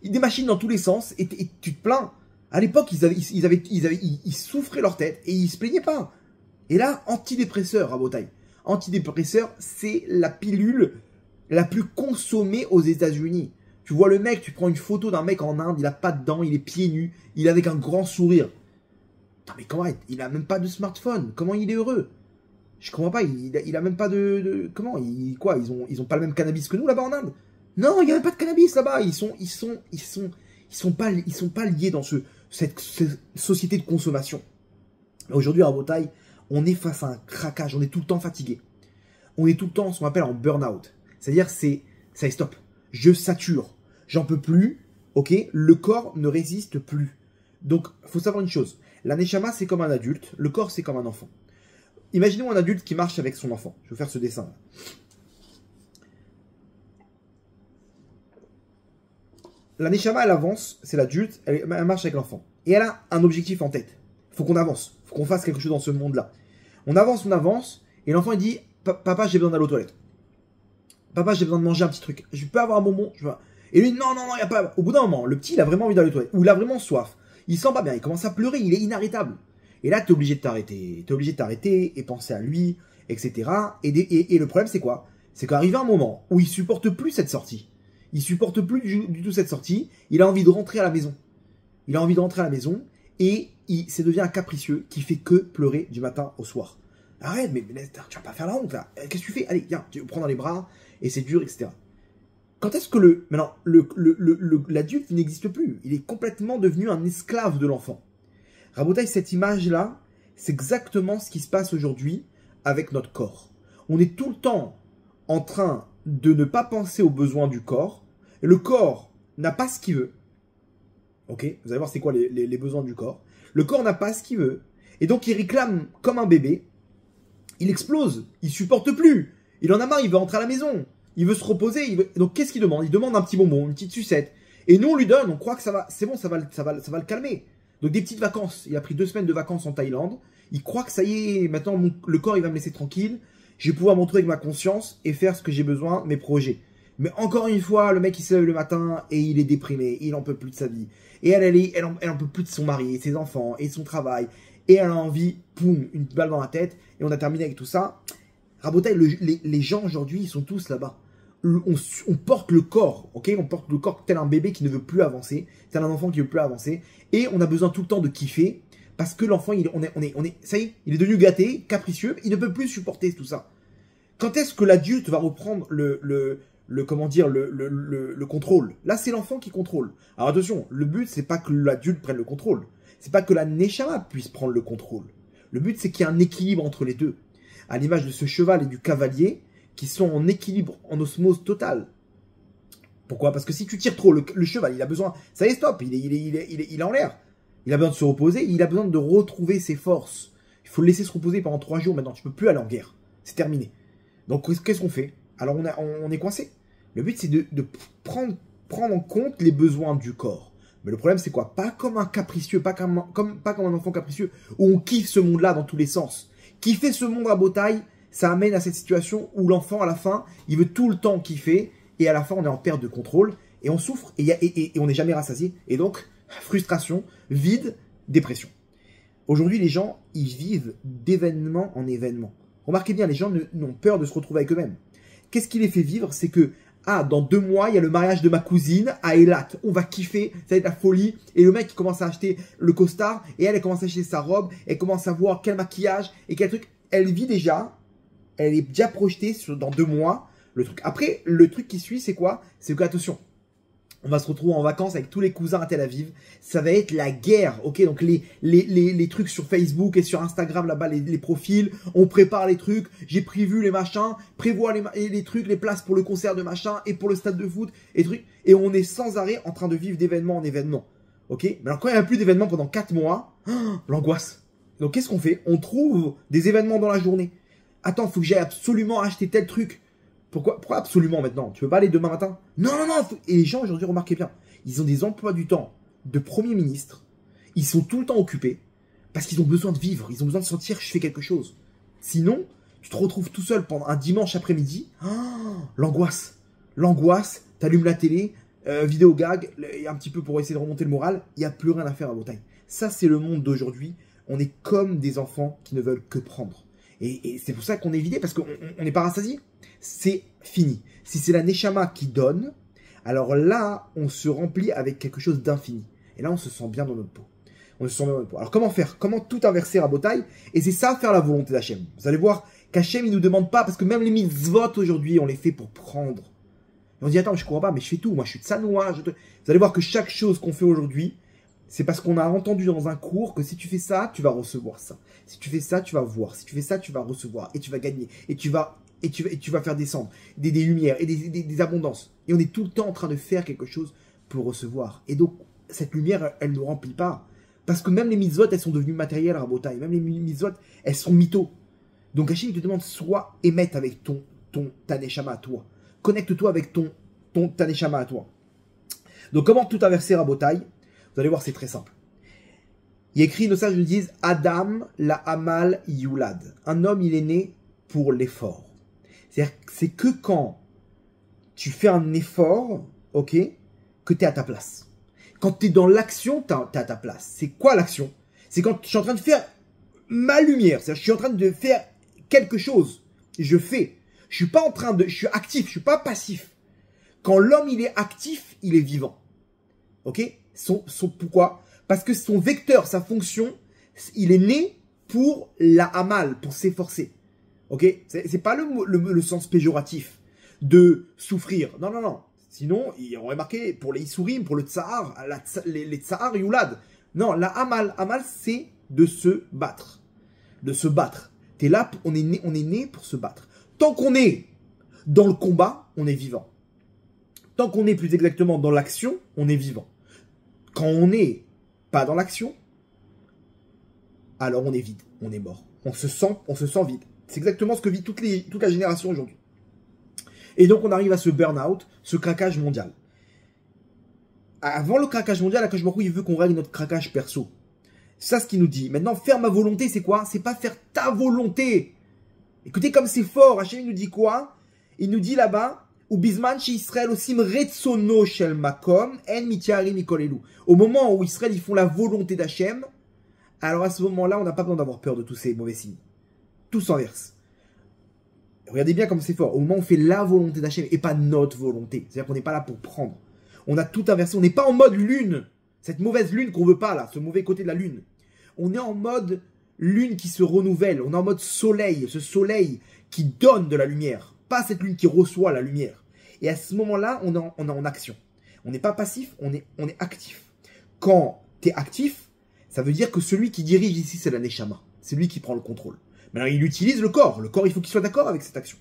[SPEAKER 1] des machines dans tous les sens, et tu te plains. À l'époque, ils souffraient leur tête, et ils se plaignaient pas. Et là, antidépresseur, à Botaï. Antidépresseur, c'est la pilule la plus consommée aux États-Unis. Tu vois le mec, tu prends une photo d'un mec en Inde, il a pas de dents, il est pieds nus, il est avec un grand sourire. Putain, mais comment il a même pas de smartphone? Comment il est heureux? Je comprends pas, il a même pas comment ils ont pas le même cannabis que nous là-bas en Inde? Non, il y a même pas de cannabis là-bas. Ils sont pas liés dans cette société de consommation. Aujourd'hui à Botaï, on est face à un craquage, on est tout le temps fatigué. On est tout le temps ce qu'on appelle en burn-out. C'est-à-dire ça y est, stop. Je sature, j'en peux plus. OK, le corps ne résiste plus. Donc, faut savoir une chose, la neshama c'est comme un adulte, le corps c'est comme un enfant. Imaginons un adulte qui marche avec son enfant. Je vais faire ce dessin là. La neshama, elle avance, c'est l'adulte, elle marche avec l'enfant. Et elle a un objectif en tête. Il faut qu'on avance, il faut qu'on fasse quelque chose dans ce monde-là. On avance, et l'enfant il dit « Papa, j'ai besoin d'aller aux toilettes. Papa, j'ai besoin de manger un petit truc. Je peux avoir un bonbon ?» Et lui, non, il n'y a pas. Au bout d'un moment, le petit, il a vraiment envie d'aller aux toilettes. Ou il a vraiment soif. Il sent pas bien, il commence à pleurer, il est inarrêtable. Et là, tu es obligé de t'arrêter. Tu es obligé de t'arrêter et penser à lui, etc. Et le problème, c'est quoi? C'est qu'arrive un moment où il supporte plus cette sortie. Il supporte plus du tout cette sortie. Il a envie de rentrer à la maison. Il a envie de rentrer à la maison et ça devient un capricieux qui fait que pleurer du matin au soir. Arrête, mais tu vas pas faire la honte là. Qu'est-ce que tu fais? Allez, viens, tu le prends dans les bras et c'est dur, etc. Quand est-ce que maintenant, l'adulte n'existe plus? Il est complètement devenu un esclave de l'enfant. Rabotaï, cette image-là, c'est exactement ce qui se passe aujourd'hui avec notre corps. On est tout le temps en train de ne pas penser aux besoins du corps. Et le corps n'a pas ce qu'il veut. Ok, vous allez voir c'est quoi les besoins du corps. Le corps n'a pas ce qu'il veut. Et donc il réclame comme un bébé. Il explose. Il supporte plus. Il en a marre, il veut rentrer à la maison. Il veut se reposer. Donc qu'est-ce qu'il demande? Il demande un petit bonbon, une petite sucette. Et nous on lui donne, on croit que ça va, c'est bon, ça va le calmer. Donc des petites vacances. Il a pris 2 semaines de vacances en Thaïlande. Il croit que ça y est, maintenant le corps il va me laisser tranquille. Je vais pouvoir m'entourer avec ma conscience et faire ce que j'ai besoin, mes projets. Mais encore une fois, le mec il se lève le matin et il est déprimé, il en peut plus de sa vie. Et elle en peut plus de son mari, et ses enfants, et son travail. Et elle a envie, poum, une balle dans la tête. Et on a terminé avec tout ça. Rabotaï, les gens aujourd'hui, ils sont tous là-bas. On porte le corps, ok? On porte le corps tel un bébé qui ne veut plus avancer, tel un enfant qui ne veut plus avancer. Et on a besoin tout le temps de kiffer. Parce que l'enfant, ça y est, il est devenu gâté, capricieux, il ne peut plus supporter tout ça. Quand est-ce que l'adulte va reprendre le contrôle? Là, c'est l'enfant qui contrôle. Alors attention, le but, c'est pas que l'adulte prenne le contrôle. C'est pas que la Neshama puisse prendre le contrôle. Le but, c'est qu'il y ait un équilibre entre les deux. À l'image de ce cheval et du cavalier, qui sont en équilibre, en osmose totale. Pourquoi? Parce que si tu tires trop, le cheval, il a besoin... Ça y est, stop, il est en l'air. Il a besoin de se reposer, il a besoin de retrouver ses forces. Il faut le laisser se reposer pendant 3 jours maintenant. Tu peux plus aller en guerre. C'est terminé. Donc, qu'est-ce qu'on fait? Alors, on est coincé. Le but, c'est de prendre en compte les besoins du corps. Mais le problème, c'est quoi? Pas comme un capricieux, pas comme un enfant capricieux, où on kiffe ce monde-là dans tous les sens. Kiffer ce monde à Rabotaï, ça amène à cette situation où l'enfant, à la fin, il veut tout le temps kiffer, et à la fin, on est en perte de contrôle, et on souffre, et on n'est jamais rassasié. Et donc, frustration, vide, dépression. Aujourd'hui, les gens, ils vivent d'événement en événement. Remarquez bien, les gens n'ont peur de se retrouver avec eux-mêmes. Qu'est-ce qui les fait vivre? C'est que, dans 2 mois, il y a le mariage de ma cousine à Eilat. On va kiffer, ça va être la folie. Et le mec, il commence à acheter le costard, et elle commence à acheter sa robe, elle commence à voir quel maquillage, et quel truc. Elle vit déjà, elle est déjà projetée dans 2 mois, le truc. Après, le truc qui suit, c'est quoi? C'est que, attention, on va se retrouver en vacances avec tous les cousins à Tel Aviv. Ça va être la guerre, ok? Donc les trucs sur Facebook et sur Instagram, là-bas, les profils, on prépare les trucs, j'ai prévu les machins, prévoit les trucs, les places pour le concert de machin et pour le stade de foot, et trucs. Et on est sans arrêt en train de vivre d'événement en événement, ok? Mais alors quand il n'y a plus d'événements pendant 4 mois, l'angoisse. Donc qu'est-ce qu'on fait? On trouve des événements dans la journée. Attends, faut que j'aille absolument acheter tel truc. Pourquoi absolument maintenant? Tu peux pas aller demain matin? Non. Et les gens aujourd'hui, remarquez bien, ils ont des emplois du temps de Premier ministre. Ils sont tout le temps occupés parce qu'ils ont besoin de vivre. Ils ont besoin de sentir que je fais quelque chose. Sinon, tu te retrouves tout seul pendant un dimanche après-midi. L'angoisse. L'angoisse, t'allumes la télé, vidéo gag, et un petit peu pour essayer de remonter le moral. Il n'y a plus rien à faire à Bretagne. Ça, c'est le monde d'aujourd'hui. On est comme des enfants qui ne veulent que prendre. Et c'est pour ça qu'on est vidé, parce qu'on n'est pas rassasié. C'est fini. Si c'est la Neshama qui donne, alors là, on se remplit avec quelque chose d'infini. Et là, on se sent bien dans notre peau. On se sent bien dans notre peau. Alors, comment faire? Comment tout inverser à Rabotaï? Et c'est ça, faire la volonté d'Hachem. Vous allez voir qu'Hachem, il nous demande pas, parce que même les mitzvot aujourd'hui, on les fait pour prendre. Et on dit, attends, je comprends pas, mais je fais tout. Moi, je suis de Sanoua. Vous allez voir que chaque chose qu'on fait aujourd'hui, c'est parce qu'on a entendu dans un cours que si tu fais ça, tu vas recevoir ça. Si tu fais ça, tu vas voir. Si tu fais ça, tu vas recevoir. Et tu vas gagner. Et tu vas faire descendre des lumières et des abondances. Et on est tout le temps en train de faire quelque chose pour recevoir. Et donc, cette lumière, elle ne nous remplit pas. Parce que même les mitzvot, elles sont devenues matérielles à Rabotaï. Même les mitzvot, elles sont mythos. Donc Hachem te demande soit émettre avec ta neshama à toi. Connecte-toi avec ta neshama à toi. Donc comment tout inverser Rabotaï? Vous allez voir, c'est très simple. Il y a écrit, nos sages nous disent, Adam la Amal Yulad. Un homme, il est né pour l'effort. C'est-à-dire que c'est que quand tu fais un effort, ok, que tu es à ta place. Quand tu es dans l'action, tu es à ta place. C'est quoi l'action? C'est quand je suis en train de faire ma lumière. C'est-à-dire que je suis en train de faire quelque chose. Je fais. Je suis pas en train de... Je suis actif, je suis pas passif. Quand l'homme, il est actif, il est vivant. Ok? Pourquoi? Parce que son vecteur, sa fonction, il est né pour la amal, pour s'efforcer. Ok? C'est pas le sens péjoratif de souffrir. Non, non, non. Sinon, il aurait marqué pour les Issourim, pour le Tsahar, les Tsahar Yulad. Non, la amal. Amal, c'est de se battre. De se battre. T'es là, on est né pour se battre. Tant qu'on est dans le combat, on est vivant. Tant qu'on est plus exactement dans l'action, on est vivant. Quand on n'est pas dans l'action, alors on est vide, on est mort. On se sent vide. C'est exactement ce que vit toute la génération aujourd'hui. Et donc on arrive à ce burn-out, ce craquage mondial. Avant le craquage mondial, Akadosh Baruch Hu, il veut qu'on règle notre craquage perso. C'est ça ce qu'il nous dit. Maintenant, faire ma volonté, c'est quoi? C'est pas faire ta volonté. Écoutez comme c'est fort. Hachem nous dit quoi? Il nous dit là-bas, ou bisman chez Israël osim retsono shel makom en mitiari mikolelu. Au moment où Israël ils font la volonté d'Hachem, alors à ce moment-là, on n'a pas besoin d'avoir peur de tous ces mauvais signes. Tout s'inverse. Regardez bien comme c'est fort. Au moment où on fait la volonté d'Hachem et pas notre volonté. C'est-à-dire qu'on n'est pas là pour prendre. On a tout inversé. On n'est pas en mode lune. Cette mauvaise lune qu'on veut pas là, ce mauvais côté de la lune. On est en mode lune qui se renouvelle. On est en mode soleil. Ce soleil qui donne de la lumière. Pas cette lune qui reçoit la lumière. Et à ce moment-là, on est en action. On n'est pas passif, on est actif. Quand tu es actif, ça veut dire que celui qui dirige ici, c'est la Neshama. C'est lui qui prend le contrôle. Maintenant, il utilise le corps. Le corps, il faut qu'il soit d'accord avec cette action.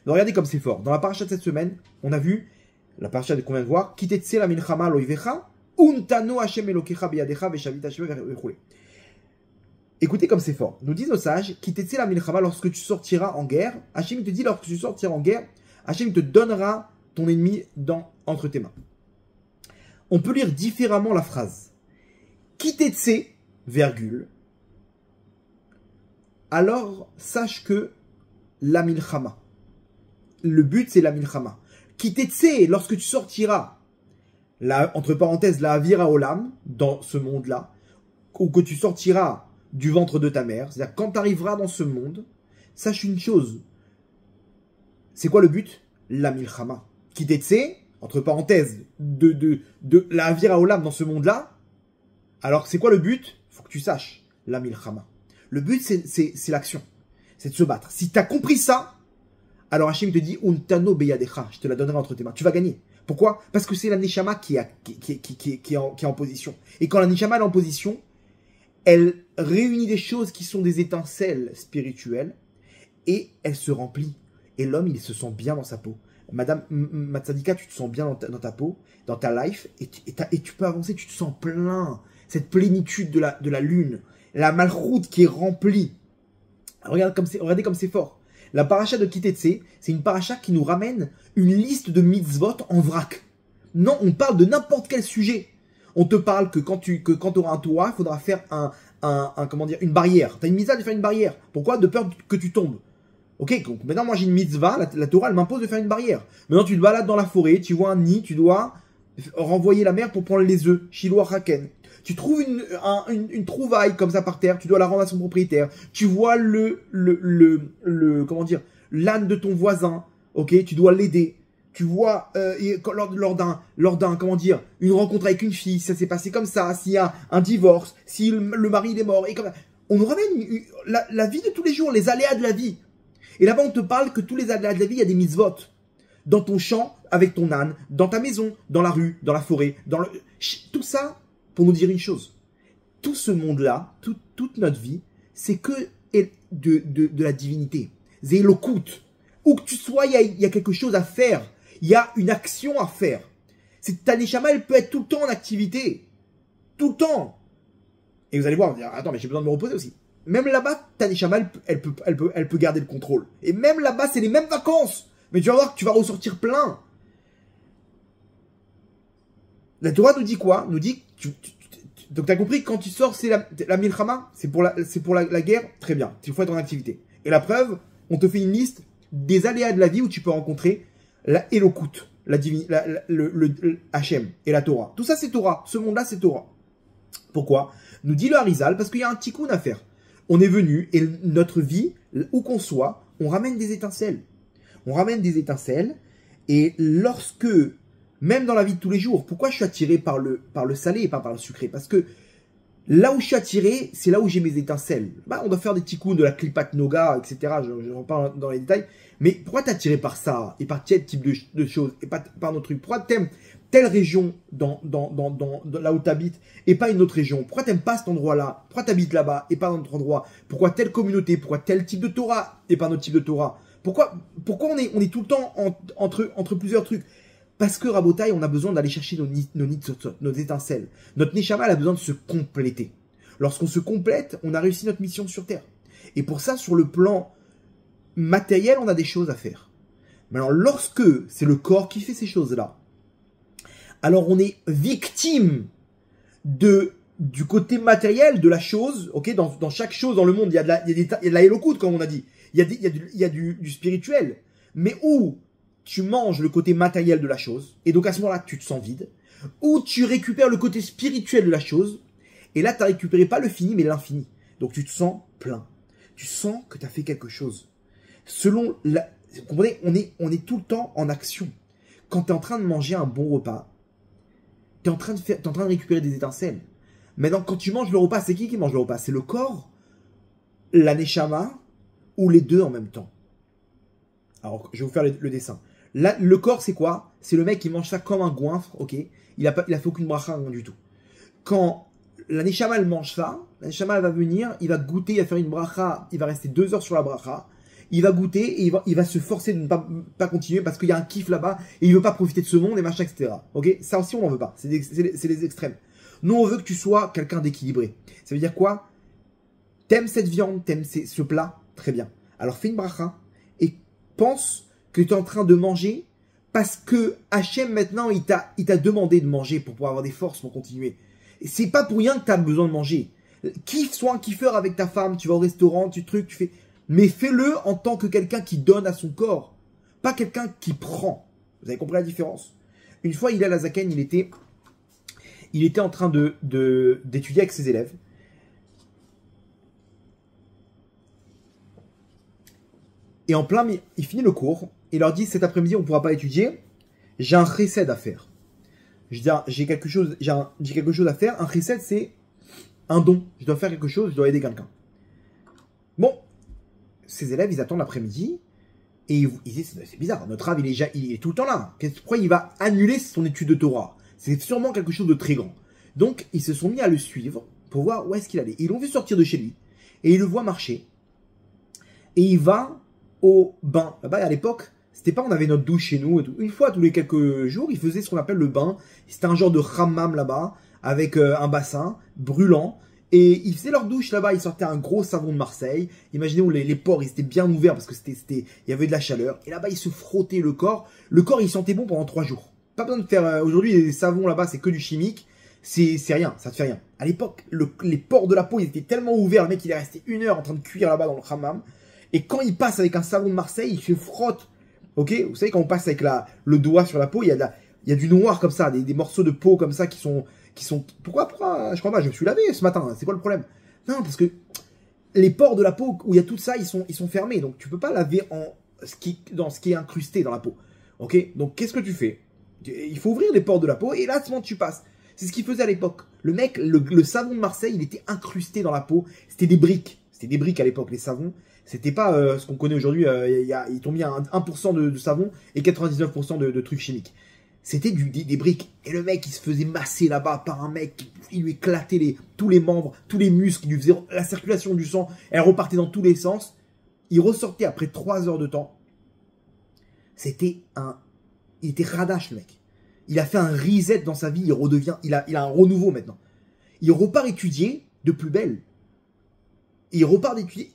[SPEAKER 1] Donc, regardez comme c'est fort. Dans la paracha de cette semaine, on a vu, la paracha qu'on vient de voir, Kitetse la milchama loivecha, untano Hashem elokecha biyadecha veshavit Hashem vechule. Écoutez comme c'est fort. Nous disent nos sages, Kitetse la milchama, lorsque tu sortiras en guerre, Hashem te dit, lorsque tu sortiras en guerre, Hashem te donnera ton ennemi entre tes mains. On peut lire différemment la phrase. Kitetse, virgule, alors sache que la milchama. Le but, c'est la milchama. Kitetse, lorsque tu sortiras, entre parenthèses, la avira olam, dans ce monde-là, ou que tu sortiras du ventre de ta mère, c'est-à-dire quand tu arriveras dans ce monde, sache une chose. C'est quoi le but? La milchama. Kitetse, entre parenthèses, de la avira olam dans ce monde-là, alors c'est quoi le but? Faut que tu saches. La milchama. Le but, c'est l'action. C'est de se battre. Si tu as compris ça, alors Hachem te dit, untano beyadecha, je te la donnerai entre tes mains. Tu vas gagner. Pourquoi? Parce que c'est la Neshama qui est en position. Et quand la Neshama est en position, elle réunit des choses qui sont des étincelles spirituelles et elle se remplit. Et l'homme, il se sent bien dans sa peau. Madame Matzadika, tu te sens bien dans ta peau, dans ta life, et tu peux avancer, tu te sens plein. Cette plénitude de la lune, la malchoute qui est remplie. Regardez comme c'est fort. La paracha de Kitetse, c'est une paracha qui nous ramène une liste de mitzvot en vrac. Non, on parle de n'importe quel sujet. On te parle que quand tu auras un Torah, il faudra faire une barrière. Tu as une mitzvah de faire une barrière. Pourquoi? De peur que tu tombes. Ok, donc maintenant moi j'ai une mitzvah, la Torah elle m'impose de faire une barrière. Maintenant tu te balades dans la forêt, tu vois un nid, tu dois renvoyer la mère pour prendre les œufs. Shiloh Haken. Tu trouves une trouvaille comme ça par terre, tu dois la rendre à son propriétaire. Tu vois l'âne de ton voisin, ok, tu dois l'aider. Tu vois, lors d'un, une rencontre avec une fille, ça s'est passé comme ça, s'il y a un divorce, si le mari il est mort, et comme ça. On nous ramène la vie de tous les jours, les aléas de la vie. Et là-bas, on te parle que tous les aléas de la vie, il y a des mitzvot. Dans ton champ, avec ton âne, dans ta maison, dans la rue, dans la forêt, tout ça, pour nous dire une chose. Tout ce monde-là, toute notre vie, c'est que de la divinité. Zélokout. Où que tu sois, il y a quelque chose à faire. Il y a une action à faire. Ta neshama, elle peut être tout le temps en activité. Tout le temps. Et vous allez voir, attends, mais j'ai besoin de me reposer aussi. Même là-bas, ta neshama, elle peut garder le contrôle. Et même là-bas, c'est les mêmes vacances. Mais tu vas voir que tu vas ressortir plein. La Torah nous dit quoi? Nous dit, donc tu as compris, quand tu sors, c'est la milchama, c'est pour la guerre, très bien, il faut être en activité. Et la preuve, on te fait une liste des aléas de la vie où tu peux rencontrer la Elokut, le Hachem et la Torah. Tout ça, c'est Torah. Ce monde-là, c'est Torah. Pourquoi? Nous dit le Harizal, parce qu'il y a un tikkun à faire. On est venu, et notre vie, où qu'on soit, on ramène des étincelles. On ramène des étincelles, et lorsque Même dans la vie de tous les jours. Pourquoi je suis attiré par le salé et pas par le sucré? Parce que là où je suis attiré, c'est là où j'ai mes étincelles. Bah, on doit faire des petits coups de la clipat noga, etc. Je n'en parle dans les détails. Mais pourquoi t'es attiré par ça et par tel type de choses et pas par notre truc? Pourquoi t'aimes telle région dans là où t'habites et pas une autre région? Pourquoi t'aimes pas cet endroit-là? Pourquoi t'habites là-bas et pas dans notre endroit? Pourquoi telle communauté? Pourquoi tel type de Torah et pas notre type de Torah? Pourquoi on est tout le temps entre plusieurs trucs? Parce que, Rabotai, on a besoin d'aller chercher nos étincelles. Notre Neshama, elle a besoin de se compléter. Lorsqu'on se complète, on a réussi notre mission sur Terre. Et pour ça, sur le plan matériel, on a des choses à faire. Mais alors, lorsque c'est le corps qui fait ces choses-là, alors on est victime du côté matériel de la chose. Ok, dans chaque chose dans le monde, il y a de la Elokout, comme on a dit. Il y a du spirituel. Mais où tu manges le côté matériel de la chose, et donc à ce moment-là, tu te sens vide, ou tu récupères le côté spirituel de la chose, et là, tu n'as récupéré pas le fini, mais l'infini. Donc tu te sens plein. Tu sens que tu as fait quelque chose. Vous comprenez, on est tout le temps en action. Quand tu es en train de manger un bon repas, tu es en train de récupérer des étincelles. Maintenant, quand tu manges le repas, c'est qui mange le repas? C'est le corps, la neshama, ou les deux en même temps? Alors, je vais vous faire le dessin. Là, le corps, c'est quoi? C'est le mec qui mange ça comme un goinfre, ok? Il a fait aucune bracha, rien du tout. Quand la neshama, elle mange ça, la neshama, elle va venir, il va goûter, il va faire une bracha, il va rester 2 heures sur la bracha, il va goûter et il va se forcer de ne pas continuer parce qu'il y a un kiff là-bas et il veut pas profiter de ce monde et machin, etc. Ok? Ça aussi, on n'en veut pas. C'est les extrêmes. Nous, on veut que tu sois quelqu'un d'équilibré. Ça veut dire quoi? T'aimes cette viande, t'aimes ce plat, très bien. Alors fais une bracha et pense que tu es en train de manger parce que Hachem maintenant il t'a demandé de manger pour pouvoir avoir des forces pour continuer. Et c'est pas pour rien que tu as besoin de manger. Kiffe, sois un kiffeur avec ta femme, tu vas au restaurant, tu fais. Mais fais-le en tant que quelqu'un qui donne à son corps, pas quelqu'un qui prend. Vous avez compris la différence? Une fois, il est à la Zaken, il était en train d'étudier avec ses élèves. Et en plein, il finit le cours. Il leur dit, cet après-midi, on ne pourra pas étudier. J'ai un chesed à faire. Je dis, j'ai quelque chose à faire. Un chesed, c'est un don. Je dois faire quelque chose, je dois aider quelqu'un. Bon, ces élèves, ils attendent l'après-midi. Et ils disent, c'est bizarre, notre Rav, il est tout le temps là. Pourquoi il va annuler son étude de Torah? C'est sûrement quelque chose de très grand. Donc, ils se sont mis à le suivre pour voir où est-ce qu'il allait. Ils l'ont vu sortir de chez lui. Et ils le voient marcher. Et il va au bain. Là-bas, à l'époque, c'était pas on avait notre douche chez nous et tout. Une fois tous les quelques jours, ils faisaient ce qu'on appelle le bain. C'était un genre de hammam là-bas, avec un bassin brûlant. Et ils faisaient leur douche là-bas, ils sortaient un gros savon de Marseille. Imaginez où les pores, ils étaient bien ouverts parce que il y avait de la chaleur. Et là-bas, ils se frottaient le corps. Le corps, il sentait bon pendant 3 jours. Pas besoin de faire, aujourd'hui, les savons là-bas, c'est que du chimique. C'est rien, ça te fait rien. À l'époque, les pores de la peau, ils étaient tellement ouverts. Le mec, il est resté 1 heure en train de cuire là-bas dans le hammam. Et quand il passe avec un savon de Marseille, il se frotte. Ok? Vous savez, quand on passe avec le doigt sur la peau, il y a du noir comme ça, des morceaux de peau comme ça qui sont... Pourquoi? Je crois pas, je me suis lavé ce matin. C'est quoi le problème? Non, parce que les pores de la peau où il y a tout ça, ils sont fermés. Donc tu peux pas laver dans ce qui est incrusté dans la peau. Ok? Donc qu'est-ce que tu fais? Il faut ouvrir les pores de la peau et là, à ce moment, tu passes. C'est ce qu'il faisait à l'époque. Le mec, le savon de Marseille, il était incrusté dans la peau. C'était des briques. C'était des briques à l'époque, les savons. C'était pas ce qu'on connaît aujourd'hui. Ils t'ont mis 1% de savon et 99% de trucs chimiques. C'était des briques. Et le mec, il se faisait masser là-bas par un mec. Il lui éclatait tous les membres, tous les muscles. Il lui faisait la circulation du sang. Elle repartait dans tous les sens. Il ressortait après 3 heures de temps. Il était radache, le mec. Il a fait un reset dans sa vie. Il a un renouveau maintenant. Il repart étudier de plus belle. Il repart d'étudier.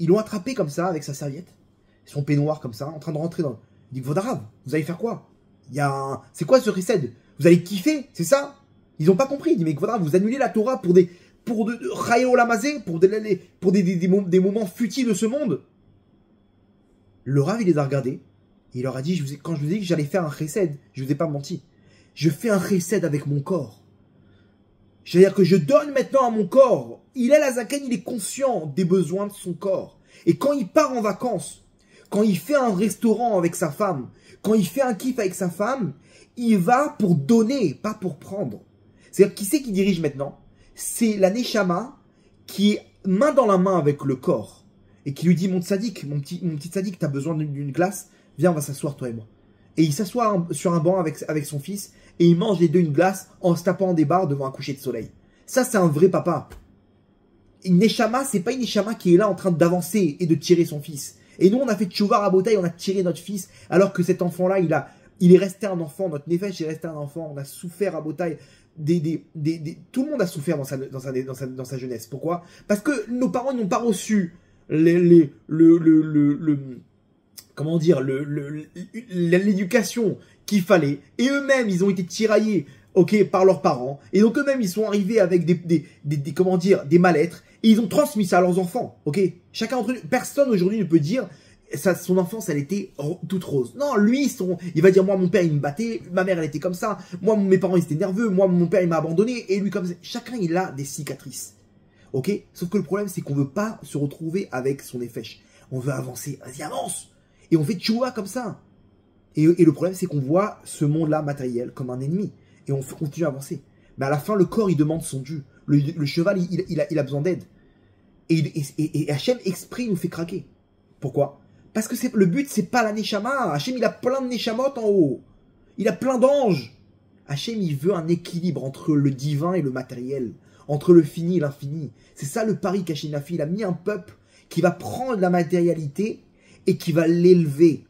[SPEAKER 1] Ils l'ont attrapé comme ça, avec sa serviette. Son peignoir comme ça, en train de rentrer dans... Il dit, Vodarav, vous allez faire quoi? C'est quoi ce reset? Vous allez kiffer, c'est ça? Ils n'ont pas compris. Il dit, mais Vodarav, vous annulez la Torah pour des moments futiles de ce monde. Le Rav, il les a regardés. Il leur a dit, quand je vous ai dit que j'allais faire un chesed, je vous ai pas menti. Je fais un chesed avec mon corps. C'est-à-dire que je donne maintenant à mon corps. Il est la zaken, il est conscient des besoins de son corps. Et quand il part en vacances, Quand il fait un restaurant avec sa femme, quand il fait un kiff avec sa femme, il va pour donner, pas pour prendre. C'est-à-dire, qui c'est qui dirige maintenant? C'est la Neshama qui est main dans la main avec le corps et qui lui dit, mon petit sadique, t'as besoin d'une glace, viens, on va s'asseoir toi et moi. Et il s'assoit sur un banc avec son fils et ils mangent les deux une glace en se tapant des barres devant un coucher de soleil. Ça, c'est un vrai papa. Une Neshama, c'est pas une Neshama qui est là en train d'avancer et de tirer son fils. Et nous, on a fait tchouva à Botaï, on a tiré notre fils, alors que cet enfant-là, il est resté un enfant, notre Nefesh est resté un enfant, on a souffert à Botaï. Tout le monde a souffert dans sa jeunesse. Pourquoi? Parce que nos parents n'ont pas reçu comment dire, l'éducation qu'il fallait. Et eux-mêmes, ils ont été tiraillés, ok, par leurs parents. Et donc eux-mêmes, ils sont arrivés avec comment dire, des mal-être. Et ils ont transmis ça à leurs enfants, ok. Chacun d'entre eux, personne aujourd'hui ne peut dire son enfance, elle était toute rose. Non, lui, il va dire, moi, mon père, il me battait, ma mère, elle était comme ça, moi, mes parents, ils étaient nerveux, moi, mon père, il m'a abandonné, et lui, comme ça. Chacun, il a des cicatrices, ok. Sauf que le problème, c'est qu'on veut pas se retrouver avec son effèche. On veut avancer, vas-y, avance. Et on fait tchoua comme ça. Et le problème, c'est qu'on voit ce monde-là matériel comme un ennemi. Et on continue à avancer. Mais à la fin, le corps, il demande son dû. Le cheval, il a besoin d'aide. Et Hachem exprès nous fait craquer. Pourquoi? Parce que le but, c'est pas la Neshama. Hachem, il a plein de Neshamot en haut. Il a plein d'anges. Hachem, il veut un équilibre entre le divin et le matériel. Entre le fini et l'infini. C'est ça le pari qu'Hachem a fait. Il a mis un peuple qui va prendre la matérialité et qui va l'élever.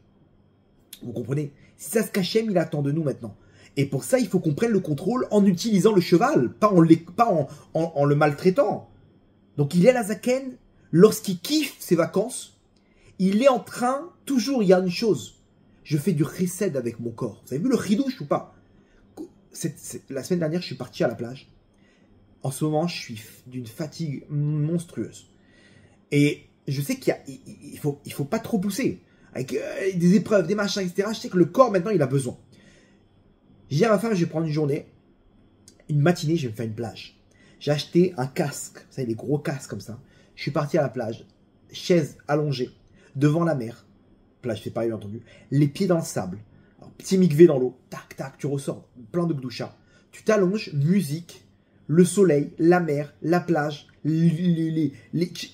[SPEAKER 1] Vous comprenez? C'est ça ce qu'Hachem, il attend de nous maintenant. Et pour ça, il faut qu'on prenne le contrôle en utilisant le cheval, pas en le maltraitant. Donc il est à la zaken, lorsqu'il kiffe ses vacances, il est en train, toujours il y a une chose, je fais du chesed avec mon corps. Vous avez vu le chidouche ou pas? La semaine dernière, je suis parti à la plage. En ce moment, je suis d'une fatigue monstrueuse. Et je sais qu'il faut pas trop pousser. Avec des épreuves, des machins, etc. Je sais que le corps, maintenant, il a besoin. J'ai dit à ma femme, je vais prendre une journée, une matinée, je vais me faire une plage. J'ai acheté un casque, vous savez, les gros casques comme ça. Je suis parti à la plage, chaise allongée, devant la mer. Plage, c'est pareil, bien entendu. Les pieds dans le sable. Alors, petit mikvé dans l'eau. Tac, tac, tu ressors. Plein de gdoucha. Tu t'allonges, musique, le soleil, la mer, la plage, je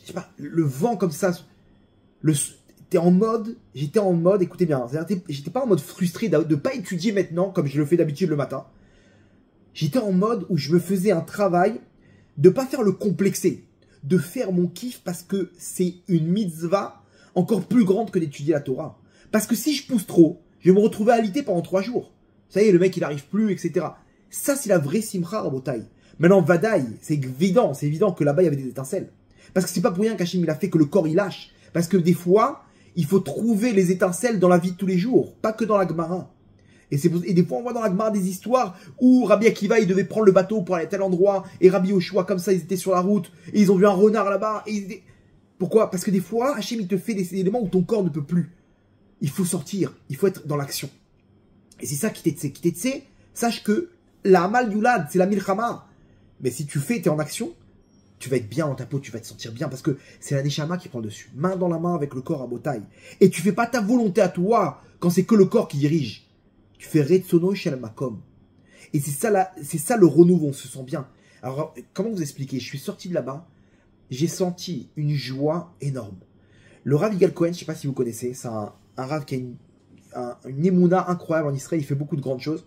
[SPEAKER 1] sais pas, le vent comme ça. J'étais en mode, écoutez bien, j'étais pas en mode frustré de pas étudier maintenant, comme je le fais d'habitude le matin. J'étais en mode où je me faisais un travail de pas faire le complexé, de faire mon kiff parce que c'est une mitzvah encore plus grande que d'étudier la Torah. Parce que si je pousse trop, je vais me retrouver alité pendant 3 jours. Ça y est, le mec il arrive plus, etc. Ça c'est la vraie simcha rabotai. Maintenant Vadaï, c'est évident que là-bas il y avait des étincelles. Parce que c'est pas pour rien qu'Hachem il a fait que le corps il lâche. Parce que des fois, il faut trouver les étincelles dans la vie de tous les jours, pas que dans la Gemara. Et des fois, on voit dans la Gemara des histoires où Rabbi Akiva, il devait prendre le bateau pour aller à tel endroit, et Rabbi Yoshua, comme ça, ils étaient sur la route, et ils ont vu un renard là-bas. Pourquoi? Parce que des fois, Hachem, il te fait des éléments où ton corps ne peut plus. Il faut sortir, il faut être dans l'action. Et c'est ça qui t'est Kitetse, sache que la Amal Yulad, c'est la Milchama. Mais si tu fais, t'es en action, tu vas être bien dans ta peau, tu vas te sentir bien, parce que c'est la Neshama qui prend le dessus. Main dans la main avec le corps à Botaï. Et tu fais pas ta volonté à toi, quand c'est que le corps qui dirige. Tu fais Retsono Shel Makom. Et c'est ça le renouveau, on se sent bien. Alors, comment vous expliquer? Je suis sorti de là-bas, j'ai senti une joie énorme. Le Rav Yigal Cohen, je ne sais pas si vous connaissez, c'est un Rav qui a une émouna incroyable en Israël, il fait beaucoup de grandes choses.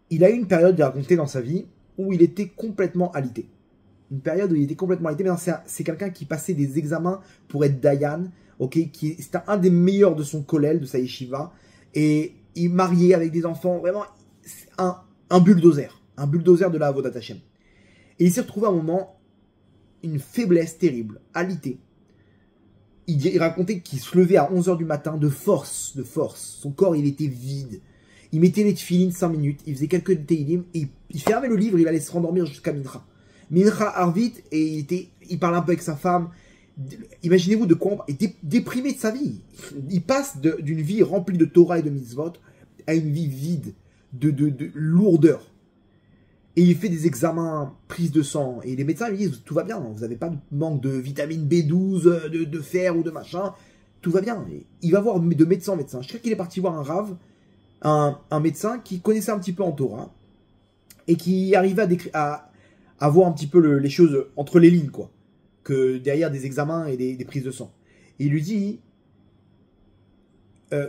[SPEAKER 1] Il a eu une période de raconter dans sa vie où il était complètement alité. Une période où il était complètement alité, mais c'est quelqu'un qui passait des examens pour être Dayan, okay, c'était un des meilleurs de son kollel, de sa yeshiva, et il mariait avec des enfants, vraiment un bulldozer de la Avodat Hashem. Et il s'est retrouvé à un moment une faiblesse terrible, alité. Il racontait qu'il se levait à 11h du matin de force. Son corps, il était vide. Il mettait les tefilines 5 minutes, il faisait quelques teilim, et il fermait le livre, il allait se rendormir jusqu'à Mincha. Mincha Arvit, et il parlait un peu avec sa femme. Imaginez-vous de quoi il était déprimé de sa vie. Il passe d'une vie remplie de Torah et de mitzvot à une vie vide, de lourdeur. Et il fait des examens, prise de sang. Et les médecins lui disent, tout va bien, vous n'avez pas de manque de vitamine B12, de fer ou de machin. tout va bien. Il va voir de médecin en médecin. Je crois qu'il est parti voir un rave, un médecin qui connaissait un petit peu en Torah et qui arrivait à voir un petit peu les choses entre les lignes, quoi. Que derrière des examens et des prises de sang. Et il lui dit, vous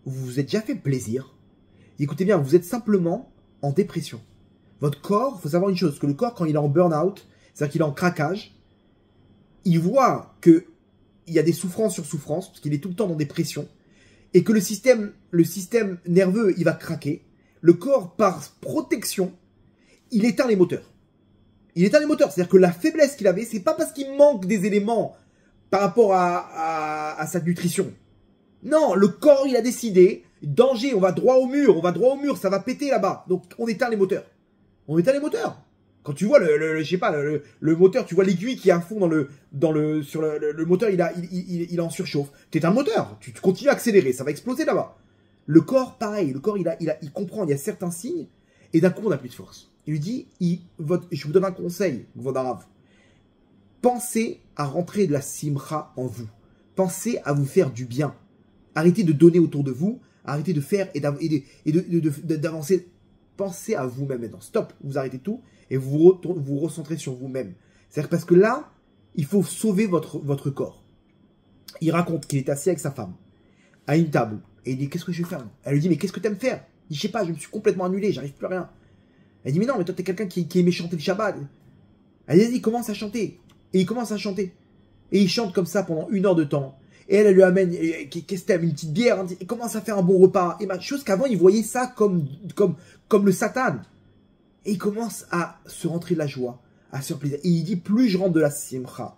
[SPEAKER 1] vous êtes déjà fait plaisir. Écoutez bien, vous êtes simplement en dépression. Votre corps, il faut savoir une chose, que le corps, quand il est en burn-out, c'est-à-dire qu'il est en craquage, il voit qu'il y a des souffrances sur souffrances, parce qu'il est tout le temps dans des pressions, et que le système nerveux, il va craquer. Le corps, par protection, il éteint les moteurs. Il éteint les moteurs, c'est-à-dire que la faiblesse qu'il avait, c'est pas parce qu'il manque des éléments par rapport à sa nutrition. Non, le corps, il a décidé, danger, on va droit au mur, ça va péter là-bas. Donc, on éteint les moteurs. On éteint les moteurs. Quand tu vois je sais pas, le moteur, tu vois l'aiguille qui est à fond sur le moteur, il est en surchauffe. T'éteins le moteur, tu continues à accélérer, ça va exploser là-bas. Le corps, pareil, le corps, il comprend, il y a certains signes, et d'un coup, on n'a plus de force. Il lui dit, je vous donne un conseil, Gvondarav. Pensez à rentrer de la simra en vous. Pensez à vous faire du bien. Arrêtez de donner autour de vous, arrêtez de faire et d'avancer. Pensez à vous-même maintenant. Stop, vous arrêtez tout et vous recentrez sur vous-même. C'est-à-dire parce que là, il faut sauver votre corps. Il raconte qu'il est assis avec sa femme à une table et il dit, qu'est-ce que je vais faire? Elle lui dit, mais qu'est-ce que tu aimes faire? Il dit, je sais pas, je me suis complètement annulé, j'arrive plus à rien. Elle dit, mais non, mais toi t'es quelqu'un qui aimait chanter le Shabbat. Elle dit, commence à chanter. Et il commence à chanter. Et il chante comme ça pendant 1 heure de temps. Et elle lui amène, qu'est-ce que t'aimes, une petite bière, et commence à faire un bon repas. Et chose qu'avant, il voyait ça comme le Satan. Et il commence à se rentrer de la joie, à se faire plaisir. Et il dit, plus je rentre de la simcha,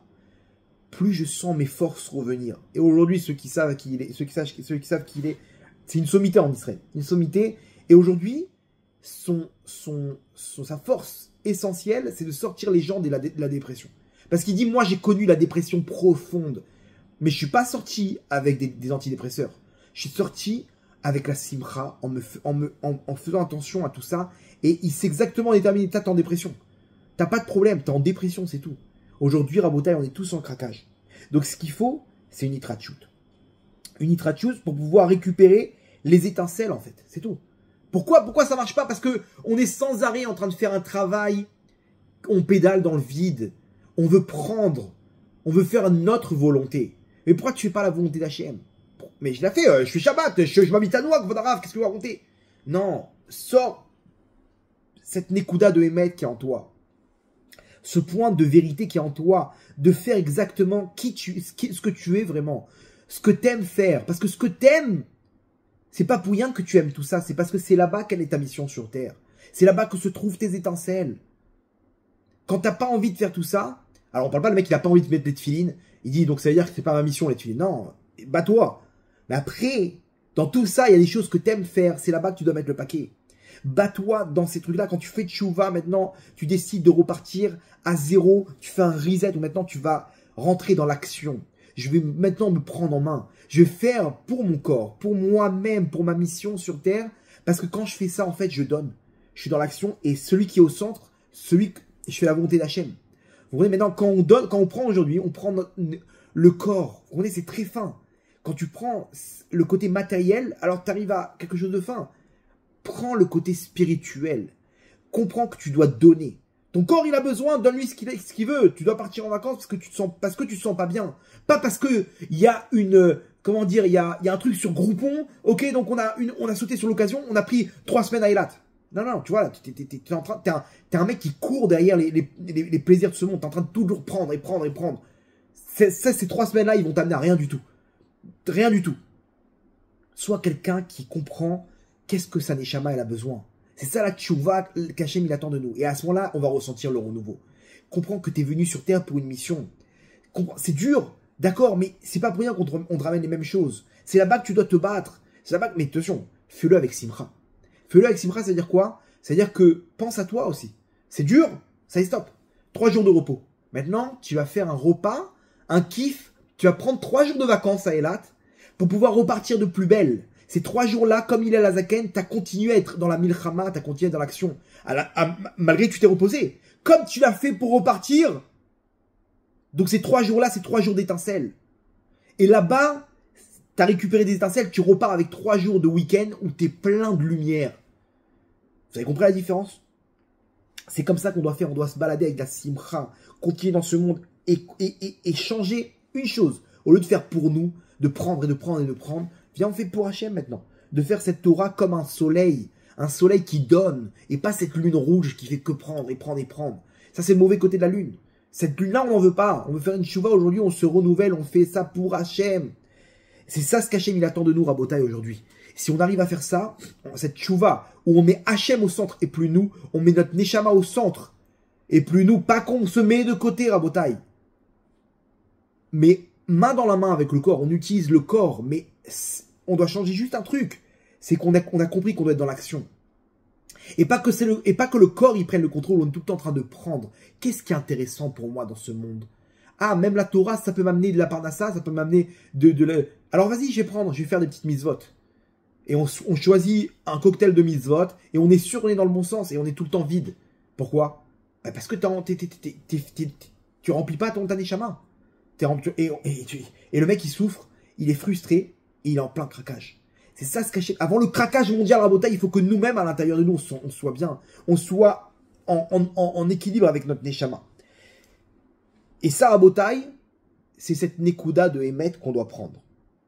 [SPEAKER 1] plus je sens mes forces revenir. Et aujourd'hui, ceux qui savent qui il est, c'est une sommité en Israël. Une sommité. Et aujourd'hui, sa force essentielle, c'est de sortir les gens de la dépression. Parce qu'il dit, moi j'ai connu la dépression profonde, mais je ne suis pas sorti avec des antidépresseurs. Je suis sorti avec la simcha, en faisant attention à tout ça, et il sait exactement déterminer, t'es en dépression. T'as pas de problème, t'es en dépression, c'est tout. Aujourd'hui, Rabotai, on est tous en craquage. Donc ce qu'il faut, c'est une itratchout. Une itratchout pour pouvoir récupérer les étincelles, en fait, c'est tout. Pourquoi ça marche pas? Parce que on est sans arrêt en train de faire un travail, on pédale dans le vide, on veut prendre, on veut faire notre volonté. Mais pourquoi tu fais pas la volonté d'Hachem? Mais je l'ai fait, je fais Shabbat, je m'habite à Noack, Vodarav, qu'est-ce que vous racontez? Non, sors cette Nekuda de Emet qui est en toi. Ce point de vérité qui est en toi, de faire exactement ce que tu es vraiment, ce que t'aimes faire. Parce que ce que t'aimes, c'est pas pour rien que tu aimes tout ça, c'est parce que c'est là-bas quelle est ta mission sur Terre. C'est là-bas que se trouvent tes étincelles. Quand t'as pas envie de faire tout ça, alors on parle pas de mec qui n'a pas envie de mettre des tefilines, il dit donc ça veut dire que c'est pas ma mission les tefilines. Non, bats-toi. Mais après, dans tout ça, il y a des choses que t'aimes faire, c'est là-bas que tu dois mettre le paquet. Bats-toi dans ces trucs-là. Quand tu fais tchouva, maintenant, tu décides de repartir à zéro, tu fais un reset, où maintenant tu vas rentrer dans l'action. Je vais maintenant me prendre en main. Je vais faire pour mon corps, pour moi-même, pour ma mission sur Terre. Parce que quand je fais ça, en fait, je donne. Je suis dans l'action et celui qui est au centre, je fais la volonté d'Hachem. Vous voyez, maintenant, quand on donne, quand on prend aujourd'hui, on prend le corps. Vous voyez, c'est très fin. Quand tu prends le côté matériel, alors tu arrives à quelque chose de fin. Prends le côté spirituel. Comprends que tu dois donner. Ton corps, il a besoin, donne-lui ce qu'il veut. Tu dois partir en vacances parce que tu te sens pas bien. Pas parce que il y a comment dire, il y a un truc sur Groupon. Ok, donc on a sauté sur l'occasion, on a pris 3 semaines à Eilat. Non, tu vois, t'es un mec qui court derrière les plaisirs de ce monde. T'es en train de toujours prendre et prendre et prendre. Ces 3 semaines-là, ils vont t'amener à rien du tout. Rien du tout. Sois quelqu'un qui comprend qu'est-ce que sa neshama elle a besoin. C'est ça la tchouva qu'Hachem il attend de nous. Et à ce moment-là, on va ressentir le renouveau. Comprends que tu es venu sur Terre pour une mission. C'est dur, d'accord, mais c'est pas pour rien qu'on te ramène les mêmes choses. C'est là-bas que tu dois te battre. C'est là-bas que, mais attention, fais-le avec Simcha. Fais-le avec Simcha, ça veut dire quoi? Ça veut dire que pense à toi aussi. C'est dur, ça y est, stop. 3 jours de repos. Maintenant, tu vas faire un repas, un kiff. Tu vas prendre 3 jours de vacances à Eilat pour pouvoir repartir de plus belle. Ces 3 jours-là, comme il est à la Zaken, tu as continué à être dans la milchama, tu as continué dans l'action. Malgré que tu t'es reposé. Comme tu l'as fait pour repartir. Donc ces 3 jours-là, c'est 3 jours d'étincelle. Et là-bas, tu as récupéré des étincelles, tu repars avec 3 jours de week-end où tu es plein de lumière. Vous avez compris la différence? C'est comme ça qu'on doit faire, on doit se balader avec la simcha, continuer dans ce monde et changer une chose. Au lieu de faire pour nous, de prendre et de prendre et de prendre, viens, on fait pour Hachem maintenant. De faire cette Torah comme un soleil qui donne, et pas cette lune rouge qui fait que prendre et prendre et prendre. Ça, c'est le mauvais côté de la lune. Cette lune-là, on n'en veut pas. On veut faire une chouva aujourd'hui, on se renouvelle, on fait ça pour Hachem. C'est ça ce qu'Hachem il attend de nous, Rabotai, aujourd'hui. Si on arrive à faire ça, cette chouva, où on met Hachem au centre et plus nous, on met notre Neshama au centre et plus nous, pas qu'on se met de côté, Rabotai. Mais main dans la main avec le corps, on utilise le corps, mais on doit changer juste un truc. C'est qu'on a compris qu'on doit être dans l'action. Et pas que le corps il prenne le contrôle, on est tout le temps en train de prendre. Qu'est-ce qui est intéressant pour moi dans ce monde? Ah, même la Torah, ça peut m'amener de la parnassa, ça peut m'amener Alors vas-y, je vais faire des petites mitzvot. Et on choisit un cocktail de mitzvot, et on est sûr qu'on est dans le bon sens, et on est tout le temps vide. Pourquoi? Parce que tu remplis pas ton Taneshama. Et le mec il souffre, il est frustré, et il est en plein craquage. C'est ça ce cachet. Avant le craquage mondial, Rabotai, il faut que nous-mêmes, à l'intérieur de nous, on soit bien. On soit en équilibre avec notre Neshama. Et ça, Rabotai, c'est cette Nekuda de Emet qu'on doit prendre.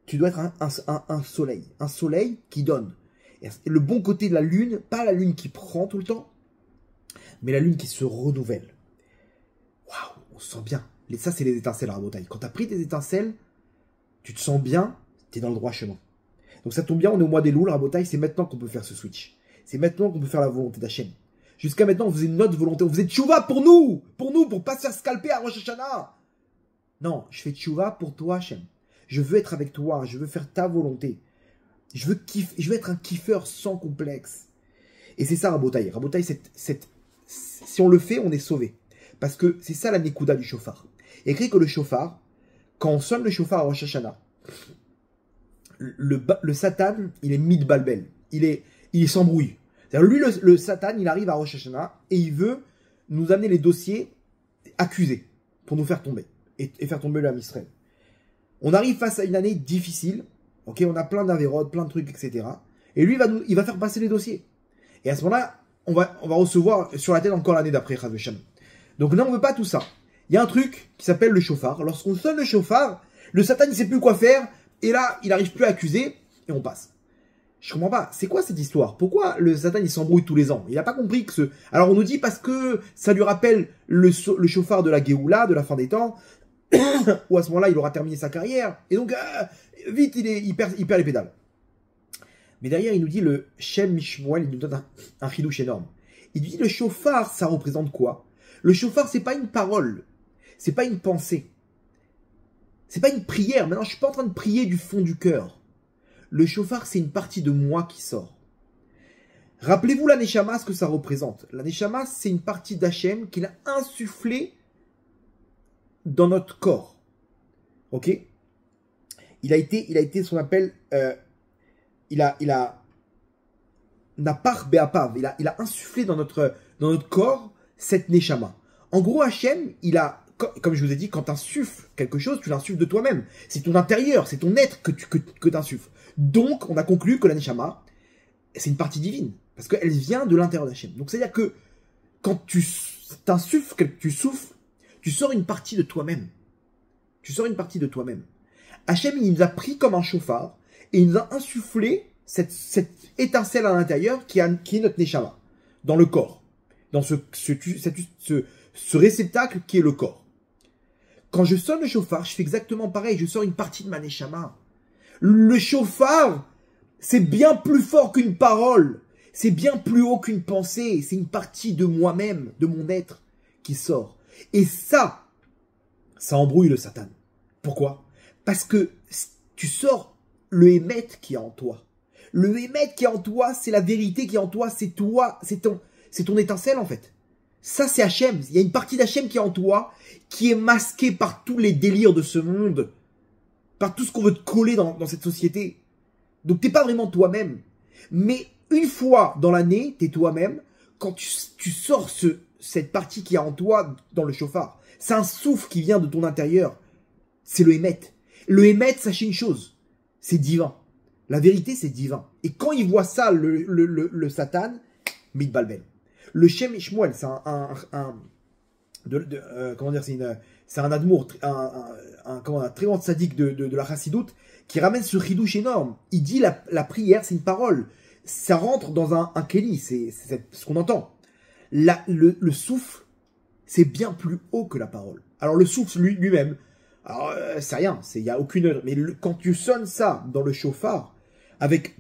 [SPEAKER 1] Tu dois être un soleil qui donne. Et le bon côté de la lune, pas la lune qui prend tout le temps, mais la lune qui se renouvelle. Waouh, on se sent bien. Ça, c'est les étincelles, Rabotai. Quand tu as pris tes étincelles, tu te sens bien, tu es dans le droit chemin. Donc ça tombe bien, on est au mois des Louls, Rabotai, c'est maintenant qu'on peut faire ce switch. C'est maintenant qu'on peut faire la volonté d'Hachem. Jusqu'à maintenant, on faisait notre volonté, on faisait tchouva pour nous, pour pas se faire scalper à Rosh Hashanah. Non, je fais tchouva pour toi, Hachem. Je veux être avec toi, je veux faire ta volonté. Je veux être un kiffeur sans complexe. Et c'est ça, Rabotai. Rabotai, si on le fait, on est sauvé. Parce que c'est ça la Nekuda du chauffard. Écrit que le chauffard, quand on sonne le chauffard à Rosh Hashanah, le Satan, il est mid-balbel. Il s'embrouille. Lui, le Satan, il arrive à Rosh Hashanah et il veut nous amener les dossiers accusés pour nous faire tomber et faire tomber le Ham Israël. On arrive face à une année difficile. Ok, on a plein d'avérodes, plein de trucs, etc. Et lui, il va faire passer les dossiers. Et à ce moment-là, on va recevoir sur la tête encore l'année d'après, Chas v'Shalom. Donc non, on veut pas tout ça. Il y a un truc qui s'appelle le chauffard. Lorsqu'on sonne le chauffard, le Satan, il sait plus quoi faire. Et là, il n'arrive plus à accuser. Et on passe. Je comprends pas. C'est quoi cette histoire? Pourquoi le Satan, il s'embrouille tous les ans? Il n'a pas compris que Alors, on nous dit parce que ça lui rappelle le chauffard de la Géoula, de la fin des temps. Ou à ce moment-là, il aura terminé sa carrière. Et donc, vite, il perd les pédales. Mais derrière, il nous dit le Shem Mishmuel, il nous donne un chidouche énorme. Il dit le chauffard, ça représente quoi? Le chauffard, c'est pas une parole. C'est pas une pensée. C'est pas une prière. Maintenant, je suis pas en train de prier du fond du cœur. Le chauffard, c'est une partie de moi qui sort. Rappelez-vous la Neshama, ce que ça représente. La Neshama, c'est une partie d'Hachem qu'il a insufflé dans notre corps. Ok? Il a été ce qu'on appelle, Napar Be'apav. Il a insufflé dans notre corps cette Neshama. En gros, Hachem, comme je vous ai dit, quand tu insuffles quelque chose, tu l'insuffles de toi-même. C'est ton intérieur, c'est ton être que tu insuffles. Donc, on a conclu que la Neshama, c'est une partie divine. Parce qu'elle vient de l'intérieur d'Hachem. Donc, c'est-à-dire que quand tu t'insuffles, tu souffles, tu sors une partie de toi-même. Tu sors une partie de toi-même. Hachem, il nous a pris comme un chauffard et il nous a insufflé cette étincelle à l'intérieur qui est notre Neshama, dans le corps. Dans ce réceptacle qui est le corps. Quand je sonne le chauffard, je fais exactement pareil. Je sors une partie de ma Neshama. Le chauffard, c'est bien plus fort qu'une parole. C'est bien plus haut qu'une pensée. C'est une partie de moi-même, de mon être, qui sort. Et ça embrouille le Satan. Pourquoi? Parce que tu sors le Hémet qui est en toi. Le Hémet qui est en toi, c'est la vérité qui est en toi. C'est toi, c'est ton étincelle en fait. Ça, c'est Hachem. Il y a une partie d'Hachem qui est en toi, qui est masquée par tous les délires de ce monde, par tout ce qu'on veut te coller dans cette société. Donc, t'es pas vraiment toi-même. Mais une fois dans l'année, t'es toi-même quand tu sors cette partie qui est en toi dans le chauffard. C'est un souffle qui vient de ton intérieur. C'est le Hémet. Le Hémet, sachez une chose, c'est divin. La vérité, c'est divin. Et quand il voit ça, le Satan, mitbalbel. Le Shem Shmuel, c'est comment dire, c'est un admour, un très grand sadique de la chassidoute qui ramène ce chidouche énorme. Il dit la prière, c'est une parole. Ça rentre dans un kéli, c'est ce qu'on entend. Le souffle, c'est bien plus haut que la parole. Alors le souffle lui-même, alors c'est rien, il n'y a aucune heure. Mais quand tu sonnes ça dans le chauffard, avec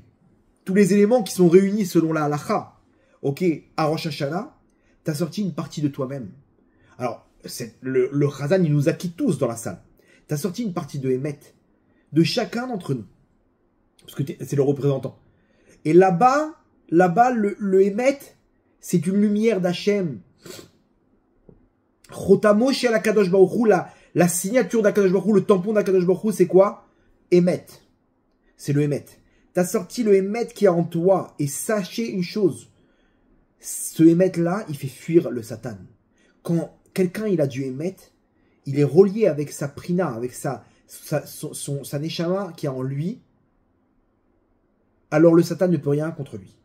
[SPEAKER 1] tous les éléments qui sont réunis selon la halakha, ok, à Rosh Hashanah, tu as sorti une partie de toi-même. Alors, le Chazan, il nous a quittés tous dans la salle. Tu as sorti une partie de Hémet, de chacun d'entre nous. Parce que c'est le représentant. Et là-bas, le Hémet, c'est une lumière d'Hachem. Chotamo chez Akadosh Baruch Hu, la signature d'Akadosh Baruch Hu, le tampon d'Akadosh Baruch Hu, c'est quoi? Hémet. C'est le Hémet. Tu as sorti le Hémet qui est en toi. Et sachez une chose. Ce Hémet-là, il fait fuir le Satan. Quand quelqu'un il a du Hémet, il est relié avec sa prina, avec sa neshama qui est en lui, alors le Satan ne peut rien contre lui.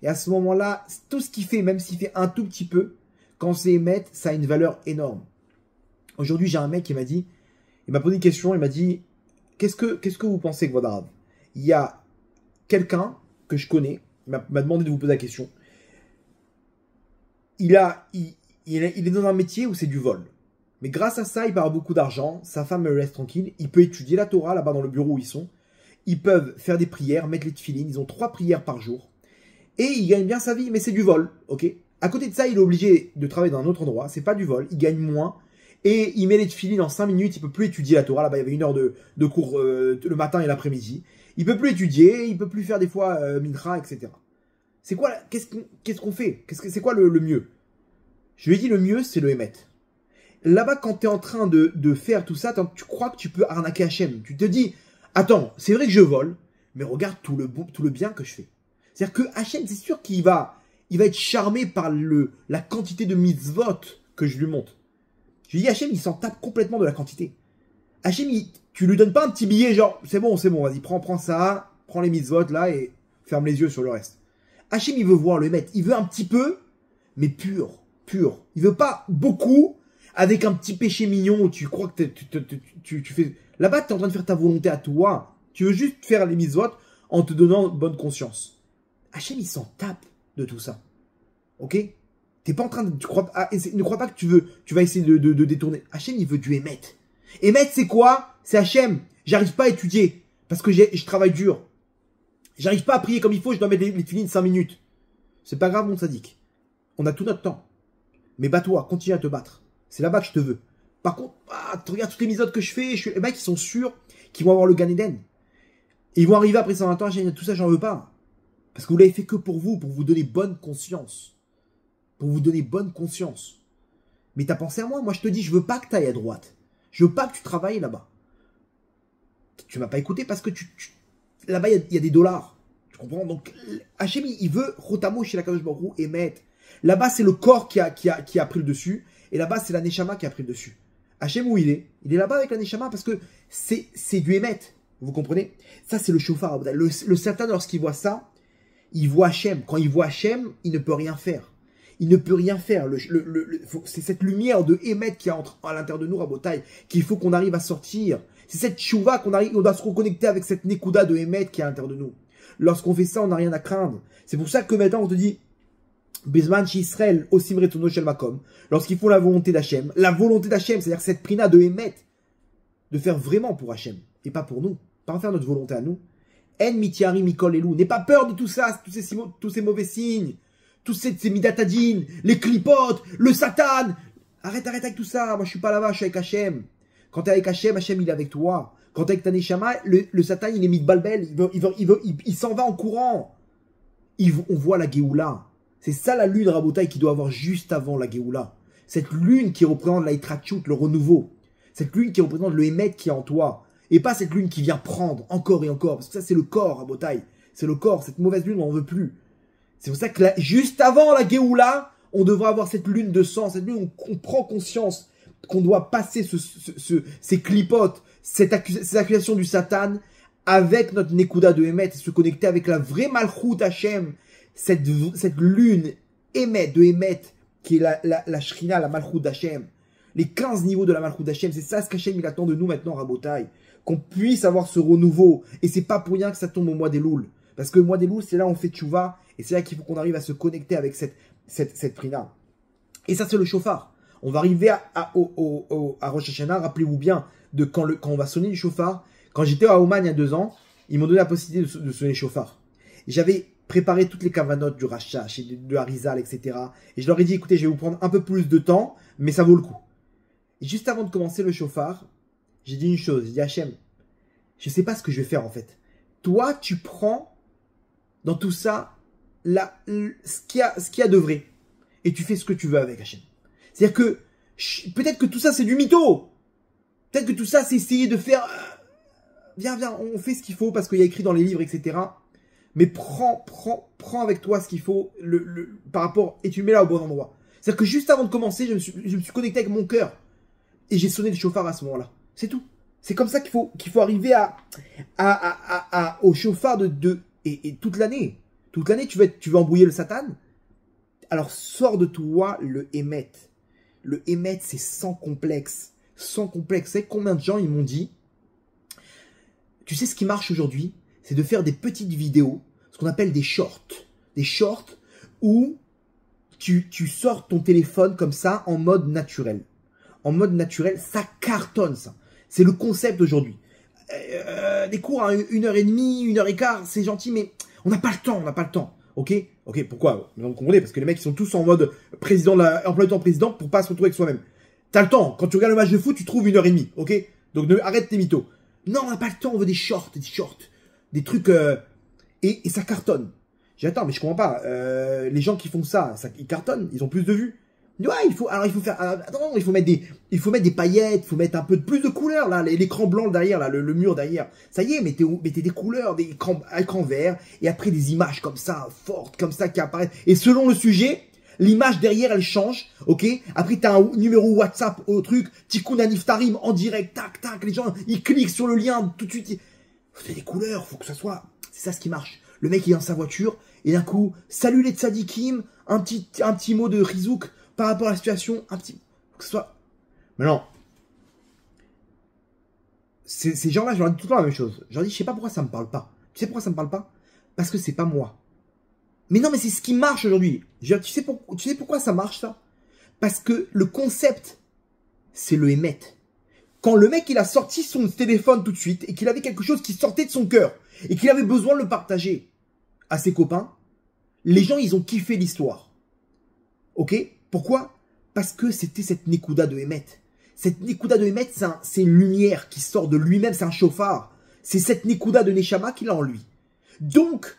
[SPEAKER 1] Et à ce moment-là, tout ce qu'il fait, même s'il fait un tout petit peu, quand c'est Hémet, ça a une valeur énorme. Aujourd'hui, j'ai un mec qui m'a dit, il m'a posé une question, il m'a dit, qu'est-ce que vous pensez, Gvodarav? Il y a quelqu'un que je connais, il m'a demandé de vous poser la question. Il est dans un métier où c'est du vol. Mais grâce à ça, il part beaucoup d'argent. Sa femme le laisse tranquille. Il peut étudier la Torah là-bas dans le bureau où ils sont. Ils peuvent faire des prières, mettre les tefilines. Ils ont 3 prières par jour. Et il gagne bien sa vie, mais c'est du vol. Ok. À côté de ça, il est obligé de travailler dans un autre endroit. C'est pas du vol. Il gagne moins. Et il met les tefilines en 5 minutes. Il peut plus étudier la Torah. Là-bas, il y avait 1 heure de cours le matin et l'après-midi. Il peut plus étudier. Il peut plus faire des fois mincha, etc. C'est quoi? Qu'est-ce qu'on fait? C'est quoi le mieux? Je lui ai dit le mieux, c'est le Hémet. Là-bas, quand tu es en train de faire tout ça, tu crois que tu peux arnaquer Hachem. Tu te dis, attends, c'est vrai que je vole, mais regarde tout le bien que je fais. C'est-à-dire que Hachem, c'est sûr qu'il va être charmé par la quantité de mitzvot que je lui montre. Je lui dis, Hachem, il s'en tape complètement de la quantité. Hachem, tu lui donnes pas un petit billet, genre, c'est bon, vas-y, prends ça, prends les mitzvot là et ferme les yeux sur le reste. Hachem, il veut voir le Hémet. Il veut un petit peu, mais pur. Il veut pas beaucoup, avec un petit péché mignon où tu crois que tu fais... Là-bas, tu es en train de faire ta volonté à toi. Tu veux juste faire les mitzvot en te donnant bonne conscience. Hachem, il s'en tape de tout ça. Ok? T'es pas en train de... ne crois pas que tu vas essayer de détourner. Hachem, il veut du Hémet. Hémet, c'est quoi? C'est Hachem. J'arrive pas à étudier parce que je travaille dur. J'arrive pas à prier comme il faut, je dois mettre les tefilines 5 minutes. C'est pas grave, mon sadique. On a tout notre temps. Mais bats-toi, continue à te battre. C'est là-bas que je te veux. Par contre, tu regardes toutes les misodes que je fais, les mecs, ils sont sûrs qu'ils vont avoir le Gan Eden. Et ils vont arriver après 120 ans, tout ça, j'en veux pas. Parce que vous l'avez fait que pour vous donner bonne conscience. Pour vous donner bonne conscience. Mais t'as pensé à moi? Moi, je te dis, je veux pas que tu ailles à droite. Je veux pas que tu travailles là-bas. Tu m'as pas écouté parce que là-bas, il y a des dollars. Tu comprends? Donc, Hachem, il veut Rotamo chez la Kadosh Baruch Hu et mettre. Là-bas, c'est le corps qui a pris le dessus. Et là-bas, c'est la Neshama qui a pris le dessus. Hachem, où il est? Il est là-bas avec la Neshama parce que c'est du Hémet. Vous comprenez? Ça, c'est le chauffard. Le Satan, lorsqu'il voit ça, il voit Hachem. Quand il voit Hachem, il ne peut rien faire. Il ne peut rien faire. C'est cette lumière de Hémet qui est à l'intérieur de nous, Rabotai, qu'il faut qu'on arrive à sortir. C'est cette chouva on doit se reconnecter avec cette Nekuda de Hémet qui est à l'intérieur de nous. Lorsqu'on fait ça, on n'a rien à craindre. C'est pour ça que maintenant, on te dit, Bisman Israël, Osim Retono Shel Makom, lorsqu'ils font la volonté d'Hachem, c'est-à-dire cette prina de Hémet, de faire vraiment pour Hachem, et pas pour nous, pas faire notre volonté à nous. En mitiari mikol elou, n'aie pas peur de tout ça, tous ces mauvais signes, tous ces midatadines, les clipotes, le Satan. Arrête avec tout ça, moi je suis pas là-bas, je suis avec Hachem. Quand tu es avec Hachem, Hachem il est avec toi. Quand tu es avec ta Neshama, le Satan il est mis de balbel, il s'en va en courant. On voit la Géoula. C'est ça la lune, Rabotai, qui doit avoir juste avant la Géoula. Cette lune qui représente la Itrachut, le renouveau. Cette lune qui représente le Hémet qui est en toi. Et pas cette lune qui vient prendre encore et encore. Parce que ça, c'est le corps, Rabotai. C'est le corps. Cette mauvaise lune, on n'en veut plus. C'est pour ça que juste avant la Géoula, on devrait avoir cette lune de sang. Cette lune où on prend conscience qu'on doit passer ces clipotes, ces accusations du Satan avec notre Nekuda de Emet et se connecter avec la vraie Malchut Hashem, cette lune Emet de Emet qui est la Shrina, la Malchut d'Hashem. Les 15 niveaux de la Malchut d'Hashem, c'est ça ce qu'Hashem il attend de nous maintenant, Rabotai. Qu'on puisse avoir ce renouveau. Et c'est pas pour rien que ça tombe au mois des Louls. Parce que le mois des Louls, c'est là où on fait tchouva. Et c'est là qu'il faut qu'on arrive à se connecter avec cette prina. Et ça, c'est le chauffard. On va arriver à Rosh Hashanah. Rappelez-vous bien de quand on va sonner le chauffard. Quand j'étais à Oman il y a 2 ans, ils m'ont donné la possibilité de sonner le chauffard. J'avais préparé toutes les cavanotes du Rachash, de Harizal, etc. Et je leur ai dit, écoutez, je vais vous prendre un peu plus de temps, mais ça vaut le coup. Et juste avant de commencer le chauffard, j'ai dit une chose. J'ai dit, Hachem, je ne sais pas ce que je vais faire en fait. Toi, tu prends dans tout ça ce qu'il y a de vrai. Et tu fais ce que tu veux avec, Hachem. C'est-à-dire que peut-être que tout ça, c'est du mytho. Peut-être que tout ça, c'est essayer de faire... Viens, on fait ce qu'il faut parce qu'il y a écrit dans les livres, etc. Mais prends avec toi ce qu'il faut par rapport... Et tu le mets là au bon endroit. C'est-à-dire que juste avant de commencer, je me suis connecté avec mon cœur. Et j'ai sonné le chauffard à ce moment-là. C'est tout. C'est comme ça qu'il faut arriver au chauffard et toute l'année. Toute l'année, tu veux embrouiller le Satan. Alors, sors de toi le Emet. Le Emet, c'est sans complexe. Sans complexe. Vous savez combien de gens, ils m'ont dit, tu sais ce qui marche aujourd'hui, c'est de faire des petites vidéos, ce qu'on appelle des shorts. Des shorts où tu sors ton téléphone comme ça, en mode naturel. En mode naturel, ça cartonne, ça. C'est le concept aujourd'hui. Des cours à 1h30, 1h15, c'est gentil, mais on n'a pas le temps, Ok, pourquoi? Vous comprenez? Parce que les mecs, ils sont tous en mode emploi du temps président pour pas se retrouver avec soi-même. T'as le temps. Quand tu regardes le match de foot, tu trouves 1h30, ok? Donc arrête tes mythos. Non, on n'a pas le temps, on veut des shorts. Des trucs... Et ça cartonne. J'ai dit, attends, mais je comprends pas. Les gens qui font ça, ils cartonnent, ils ont plus de vues. Ouais, il faut mettre des paillettes, il faut mettre un peu plus de couleurs, là, l'écran blanc derrière, là, le mur derrière. Ça y est, mettez des couleurs, des écrans verts, et après des images comme ça, fortes, comme ça, qui apparaissent. Et selon le sujet, l'image derrière, elle change, ok? Après, t'as un numéro WhatsApp au truc, Tikkun Niftarim en direct, tac, les gens, ils cliquent sur le lien, tout de suite. Faut des couleurs, faut que ça soit, c'est ça ce qui marche. Le mec, il est dans sa voiture, et d'un coup, salut les tzadikim, un petit mot de Rizouk, par rapport à la situation, un petit... que ce soit... Maintenant, ces gens-là, je leur dis tout le temps la même chose. Je leur dis, je sais pas pourquoi ça me parle pas. Tu sais pourquoi ça me parle pas? Parce que c'est pas moi. Mais non, mais c'est ce qui marche aujourd'hui. Tu sais pourquoi ça marche, ça? Parce que le concept, c'est le Emet. Quand le mec, il a sorti son téléphone tout de suite, et qu'il avait quelque chose qui sortait de son cœur, et qu'il avait besoin de le partager à ses copains, les gens, ils ont kiffé l'histoire. Ok? Pourquoi? Parce que c'était cette Nekuda de Emet. Cette Nekuda de Emet, c'est une lumière qui sort de lui-même, c'est un chauffard. C'est cette Nekuda de Neshama qu'il a en lui. Donc,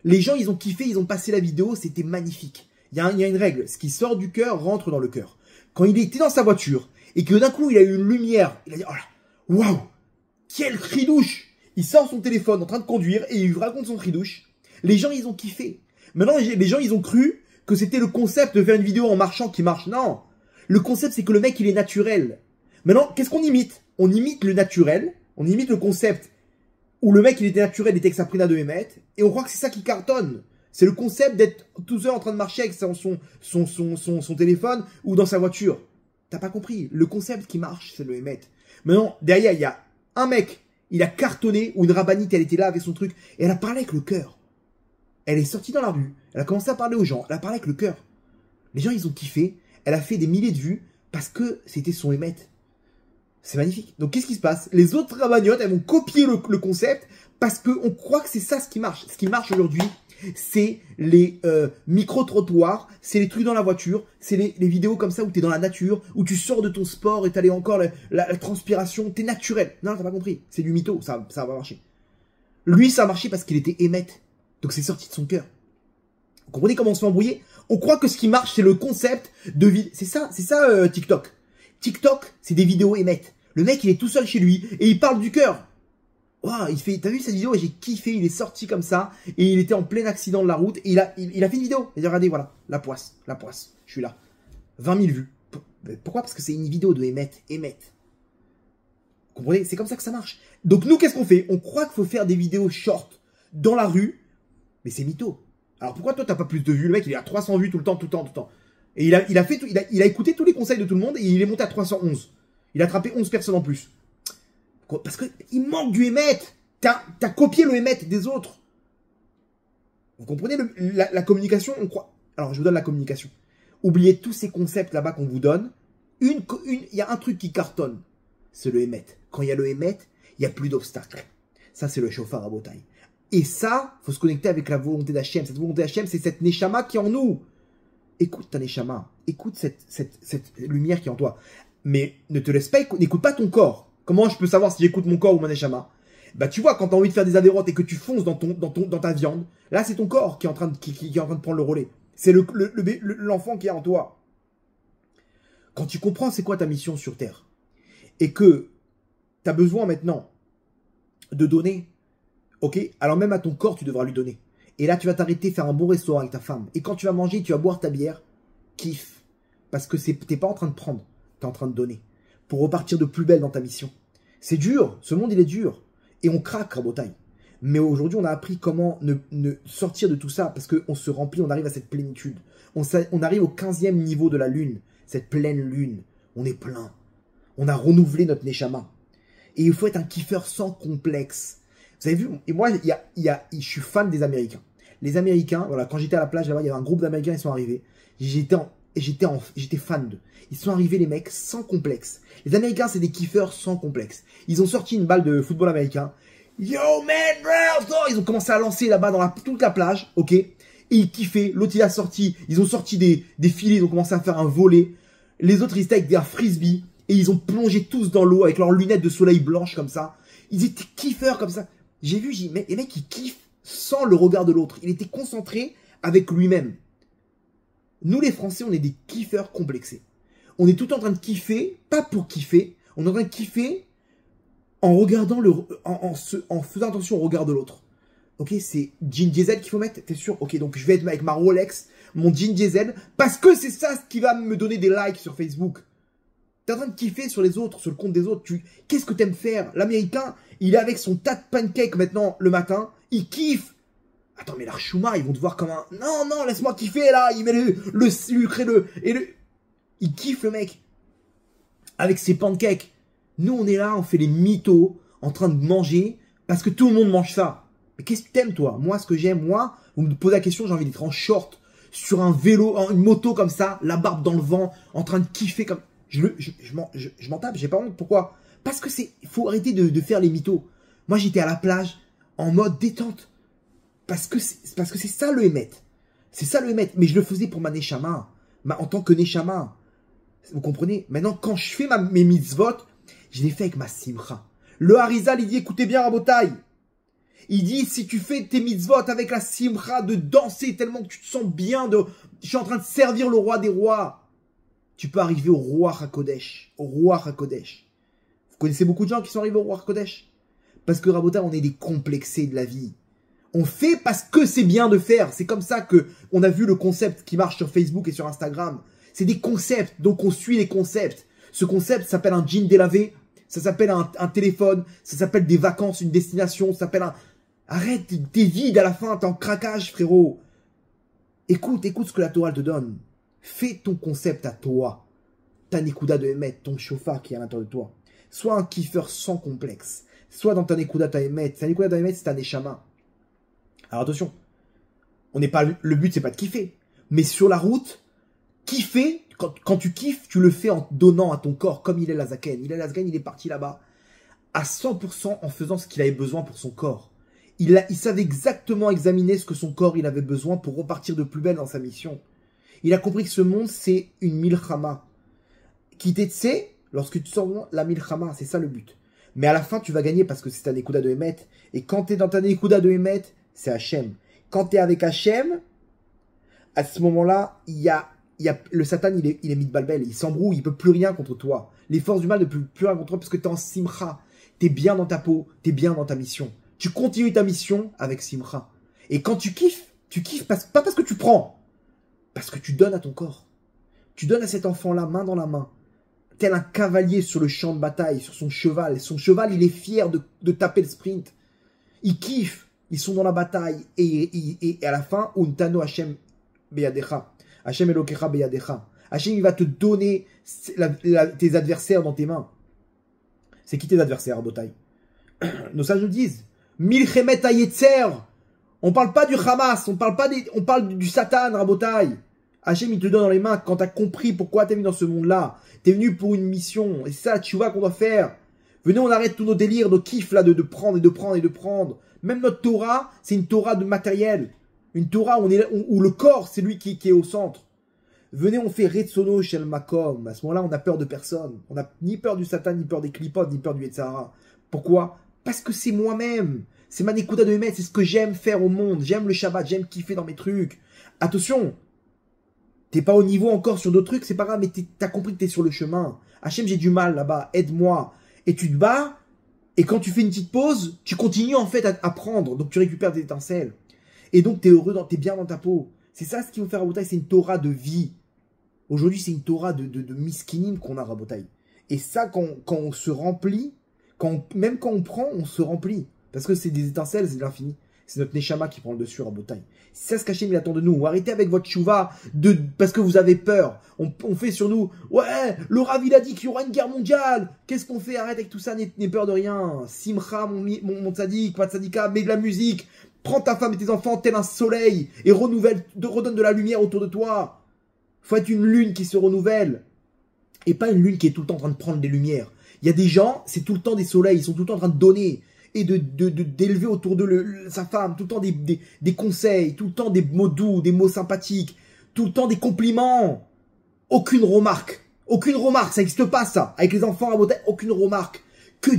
[SPEAKER 1] les gens, ils ont kiffé, ils ont passé la vidéo, c'était magnifique. Il y a une règle, ce qui sort du cœur rentre dans le cœur. Quand il était dans sa voiture, et que d'un coup, il a eu une lumière, il a dit, oh là, waouh, quel cri-douche! Il sort son téléphone en train de conduire, et il raconte son cri-douche. Les gens, ils ont kiffé. Maintenant, les gens, ils ont cru que c'était le concept de faire une vidéo en marchant qui marche. Non. Le concept, c'est que le mec, il est naturel. Maintenant, qu'est-ce qu'on imite? On imite le naturel. On imite le concept où le mec, il était naturel, il était avec sa prina de Emet. Et on croit que c'est ça qui cartonne. C'est le concept d'être tout seul en train de marcher avec son téléphone ou dans sa voiture. T'as pas compris. Le concept qui marche, c'est le Emet. Maintenant, derrière, il y a un mec, il a cartonné, ou une rabbinite, elle était là avec son truc, et elle a parlé avec le cœur. Elle est sortie dans la rue, elle a commencé à parler aux gens, elle a parlé avec le cœur. Les gens, ils ont kiffé, elle a fait des milliers de vues parce que c'était son Emet. C'est magnifique. Donc, qu'est-ce qui se passe? Les autres rabbiniotes, elles vont copier le concept parce qu'on croit que c'est ça ce qui marche. Ce qui marche aujourd'hui, c'est les micro-trottoirs, c'est les trucs dans la voiture, c'est les vidéos comme ça où tu es dans la nature, où tu sors de ton sport et tu as encore la transpiration, tu es naturel. Non, t'as pas compris. C'est du mytho, ça va marcher. Lui, ça a marché parce qu'il était Emet. Donc c'est sorti de son cœur. Vous comprenez comment on se fait embrouiller? On croit que ce qui marche, c'est le concept de vie. C'est ça TikTok. TikTok, c'est des vidéos Emet. Le mec, il est tout seul chez lui et il parle du cœur. Waouh, il fait, t'as vu cette vidéo? J'ai kiffé, il est sorti comme ça et il était en plein accident de la route et il a fait une vidéo. Il a dit, regardez, voilà, la poisse, je suis là. 20 000 vues. Pourquoi? Parce que c'est une vidéo de Emmet. Vous comprenez? C'est comme ça que ça marche. Donc nous, qu'est-ce qu'on fait? On croit qu'il faut faire des vidéos short dans la rue, mais c'est mytho. Alors pourquoi toi, t'as pas plus de vues? Le mec, il est à 300 vues tout le temps. Et il a écouté tous les conseils de tout le monde et il est monté à 311. Il a attrapé 11 personnes en plus. Parce qu'il manque du Emmet. T'as copié le Emmet des autres. Vous comprenez la communication, on croit. Alors je vous donne la communication. Oubliez tous ces concepts là-bas qu'on vous donne. Il y a un truc qui cartonne. C'est le Emmet. Quand il y a le Emmet, il n'y a plus d'obstacles. Ça, c'est le chauffard à Botaï. Et ça, il faut se connecter avec la volonté d'Hachem. Cette volonté d'Hachem, c'est cette Neshama qui est en nous. Écoute ta Neshama. Écoute cette lumière qui est en toi. Mais ne te laisse pas, n'écoute pas ton corps. Comment je peux savoir si j'écoute mon corps ou mon Neshama? Bah, tu vois, quand tu as envie de faire des avérotes et que tu fonces dans ta viande, là, c'est ton corps qui est en train de prendre le relais. C'est l'enfant qui est en toi. Quand tu comprends c'est quoi ta mission sur Terre, et que tu as besoin maintenant de donner, ok, alors même à ton corps, tu devras lui donner. Et là, tu vas t'arrêter, faire un bon restaurant avec ta femme. Et quand tu vas manger, tu vas boire ta bière, kiffe. Parce que t'es pas en train de prendre, tu es en train de donner. Pour repartir de plus belle dans ta mission. C'est dur, ce monde il est dur. Et on craque, Rabotaï. Mais aujourd'hui, on a appris comment ne sortir de tout ça. Parce qu'on se remplit, on arrive à cette plénitude. On arrive au 15e niveau de la lune. Cette pleine lune. On est plein. On a renouvelé notre Neshama. Et il faut être un kiffeur sans complexe. Vous avez vu? Et moi, je suis fan des Américains. Les Américains, voilà, quand j'étais à la plage, là-bas, il y avait un groupe d'Américains, ils sont arrivés. J'étais fan d'eux. Ils sont arrivés, les mecs, sans complexe. Les Américains, c'est des kiffeurs sans complexe. Ils ont sorti une balle de football américain. Yo, man, bro! Ils ont commencé à lancer là-bas dans toute la plage, ok? Et ils kiffaient. L'autre, il a sorti. Ils ont sorti des filets. Ils ont commencé à faire un volley. Les autres, ils étaient avec des frisbees. Et ils ont plongé tous dans l'eau avec leurs lunettes de soleil blanches comme ça. Ils étaient kiffeurs comme ça. J'ai vu, mais les mecs, ils kiffent sans le regard de l'autre. Il était concentré avec lui-même. Nous, les Français, on est des kiffeurs complexés. On est tout en train de kiffer, pas pour kiffer. On est en train de kiffer en regardant en faisant attention au regard de l'autre. Ok, c'est jean diesel qu'il faut mettre, t'es sûr? Ok, donc je vais être avec ma Rolex, mon jean diesel, parce que c'est ça ce qui va me donner des likes sur Facebook. T'es en train de kiffer sur les autres, sur le compte des autres. Qu'est-ce que t'aimes faire? L'Américain, il est avec son tas de pancakes maintenant le matin, il kiffe. Attends, mais l'Archouma, ils vont te voir comme un... Non, laisse-moi kiffer, là. Il met le sucre et le... Il kiffe, le mec. Avec ses pancakes. Nous, on est là, on fait les mythos, en train de manger, parce que tout le monde mange ça. Mais qu'est-ce que t'aimes, toi? Moi, ce que j'aime, vous me posez la question, j'ai envie d'être en short, sur un vélo, une moto comme ça, la barbe dans le vent, en train de kiffer comme... Je m'en tape, j'ai pas honte. Pourquoi? Parce que il faut arrêter de faire les mythos. Moi, j'étais à la plage, en mode détente. Parce que c'est ça le Emmet. C'est ça le Emmet. Mais je le faisais pour ma Neshama. En tant que Neshama. Vous comprenez? Maintenant, quand je fais mes mitzvot, je les fais avec ma simcha. Le Harizal, il dit, écoutez bien, Rabotaï. Il dit, si tu fais tes mitzvot avec la simcha, de danser tellement que tu te sens bien, je suis en train de servir le roi des rois. Tu peux arriver au roi HaKodesh. Au roi HaKodesh. Vous connaissez beaucoup de gens qui sont arrivés au roi HaKodesh? Parce que, Rabotaï, on est des complexés de la vie. On fait parce que c'est bien de faire. C'est comme ça que on a vu le concept qui marche sur Facebook et sur Instagram. C'est des concepts, donc on suit les concepts. Ce concept s'appelle un jean délavé, ça s'appelle un téléphone, ça s'appelle des vacances, une destination, ça s'appelle un... Arrête, t'es vide à la fin, t'es en craquage, frérot. Écoute ce que la Torah te donne. Fais ton concept à toi. Ta Nekuda de Emmet, ton chauffard qui est à l'intérieur de toi. Sois un kiffeur sans complexe. Sois dans ta Nekuda de Emmet. Ta Nekuda de Emmet, c'est ta Neshama. Alors attention, le but c'est pas de kiffer, mais sur la route, kiffer, quand tu kiffes, tu le fais en donnant à ton corps, comme il est Lazaken. Il est parti là-bas à 100% en faisant ce qu'il avait besoin pour son corps. Il savait exactement examiner ce que son corps il avait besoin pour repartir de plus belle dans sa mission. Il a compris que ce monde c'est une milchama. Quitter Tse, lorsque tu sors la milchama, c'est ça le but. Mais à la fin tu vas gagner parce que c'est ta Nekuda de Emmet. Et quand tu es dans ta Nekuda de Emmet, c'est Hachem. Quand tu es avec Hachem, à ce moment-là, le Satan, il est mis de balbel. Il s'embrouille, il peut plus rien contre toi. Les forces du mal ne peuvent plus rien contre toi parce que tu es en simcha. Tu es bien dans ta peau, tu es bien dans ta mission. Tu continues ta mission avec simcha. Et quand tu kiffes pas parce que tu prends, parce que tu donnes à ton corps. Tu donnes à cet enfant-là, main dans la main, tel un cavalier sur le champ de bataille, sur son cheval. Et son cheval, il est fier de taper le sprint. Il kiffe. Ils sont dans la bataille. Et à la fin, Untano Hashem beyadecha. Hashem Elokecha beyadecha. Hashem, il va te donner tes adversaires dans tes mains. C'est qui tes adversaires, Rabotai? Nos sages nous disent, Milchemet Hayetzer. On parle pas du Hamas, on parle du Satan, Rabotai. Hachem, il te donne dans les mains quand tu as compris pourquoi tu es venu dans ce monde-là. Tu es venu pour une mission. Et c'est ça, tu vois qu'on doit faire. Venez, on arrête tous nos délires, nos kiffs là de prendre et de prendre et de prendre. Même notre Torah, c'est une Torah de matériel. Une Torah où le corps, c'est lui qui est au centre. Venez, on fait Retsono Shel Makom. À ce moment-là, on n'a peur de personne. On n'a ni peur du Satan, ni peur des Klipot, ni peur du Yetzirah. Pourquoi? Parce que c'est moi-même. C'est ma Nekuda de Emet. C'est ce que j'aime faire au monde. J'aime le Shabbat. J'aime kiffer dans mes trucs. Attention. T'es pas au niveau encore sur d'autres trucs, c'est pas grave, mais t'as compris que t'es sur le chemin. Hachem, j'ai du mal là-bas, aide-moi. Et tu te bats, et quand tu fais une petite pause, tu continues en fait à apprendre, donc tu récupères des étincelles. Et donc t'es heureux, t'es bien dans ta peau. C'est ça ce qu'il faut faire à Rabotai, c'est une Torah de vie. Aujourd'hui, c'est une Torah de miskinim qu'on a à Rabotai. Et ça, quand on se remplit, même quand on prend, on se remplit. Parce que c'est des étincelles, c'est de l'infini. C'est notre Neshama qui prend le dessus à Rabotai. C'est ça ce qu'Hachem il attend de nous. Arrêtez avec votre chouva parce que vous avez peur. On fait sur nous, ouais, le Rav il a dit qu'il y aura une guerre mondiale. Qu'est-ce qu'on fait? Arrête avec tout ça, n'aie peur de rien. Simcha, mon tzadik, pas tzadika, mets de la musique. Prends ta femme et tes enfants tel un soleil et redonne de la lumière autour de toi. Faut être une lune qui se renouvelle. Et pas une lune qui est tout le temps en train de prendre des lumières. Il y a des gens, c'est tout le temps des soleils, ils sont tout le temps en train de donner. Et d'élever autour de sa femme, tout le temps des conseils, tout le temps des mots doux, des mots sympathiques, tout le temps des compliments. Aucune remarque, ça n'existe pas ça. Avec les enfants à Rabotai, aucune remarque. Que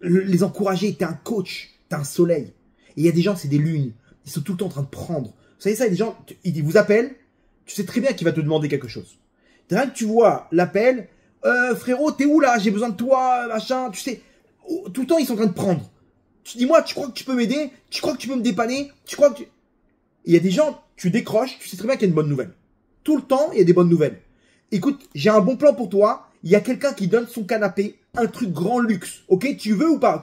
[SPEAKER 1] les encourager, t'es un coach, t'es un soleil. Et il y a des gens, c'est des lunes, ils sont tout le temps en train de prendre. Vous savez ça, il y a des gens, ils vous appellent, tu sais très bien qu'il va te demander quelque chose. Rien que tu vois l'appel, frérot, t'es où là? J'ai besoin de toi, machin, tu sais. Tout le temps, ils sont en train de prendre. Tu dis, moi, tu crois que tu peux m'aider? Tu crois que tu peux me dépanner? Tu crois que Il y a des gens, tu décroches, tu sais très bien qu'il y a une bonne nouvelle. Tout le temps, il y a des bonnes nouvelles. Écoute, j'ai un bon plan pour toi. Il y a quelqu'un qui donne son canapé, un truc grand luxe. Ok, tu veux ou pas?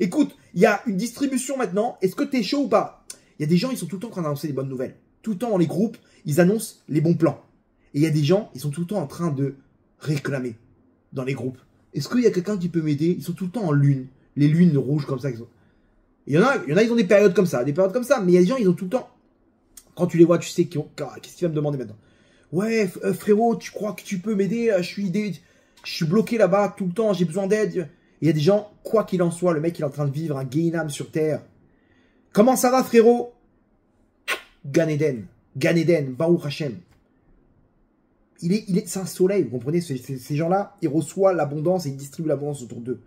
[SPEAKER 1] Écoute, il y a une distribution maintenant. Est-ce que t'es chaud ou pas? Il y a des gens, ils sont tout le temps en train d'annoncer des bonnes nouvelles. Tout le temps dans les groupes, ils annoncent les bons plans. Et il y a des gens, ils sont tout le temps en train de réclamer dans les groupes. Est-ce qu'il y a quelqu'un qui peut m'aider? Ils sont tout le temps en lune. Les lunes rouges comme ça. Il y en a, ils ont des périodes comme ça. Mais il y a des gens, ils ont tout le temps. Quand tu les vois, tu sais qu'est-ce qu'il va me demander maintenant? Ouais, frérot, tu crois que tu peux m'aider? Je suis bloqué là-bas tout le temps, j'ai besoin d'aide. Il y a des gens, quoi qu'il en soit, le mec, il est en train de vivre un Gehinam sur terre. Comment ça va, frérot? Gan Eden, Baruch Hashem. C'est un soleil, vous comprenez? Ces gens-là, ils reçoivent l'abondance et ils distribuent l'abondance autour d'eux.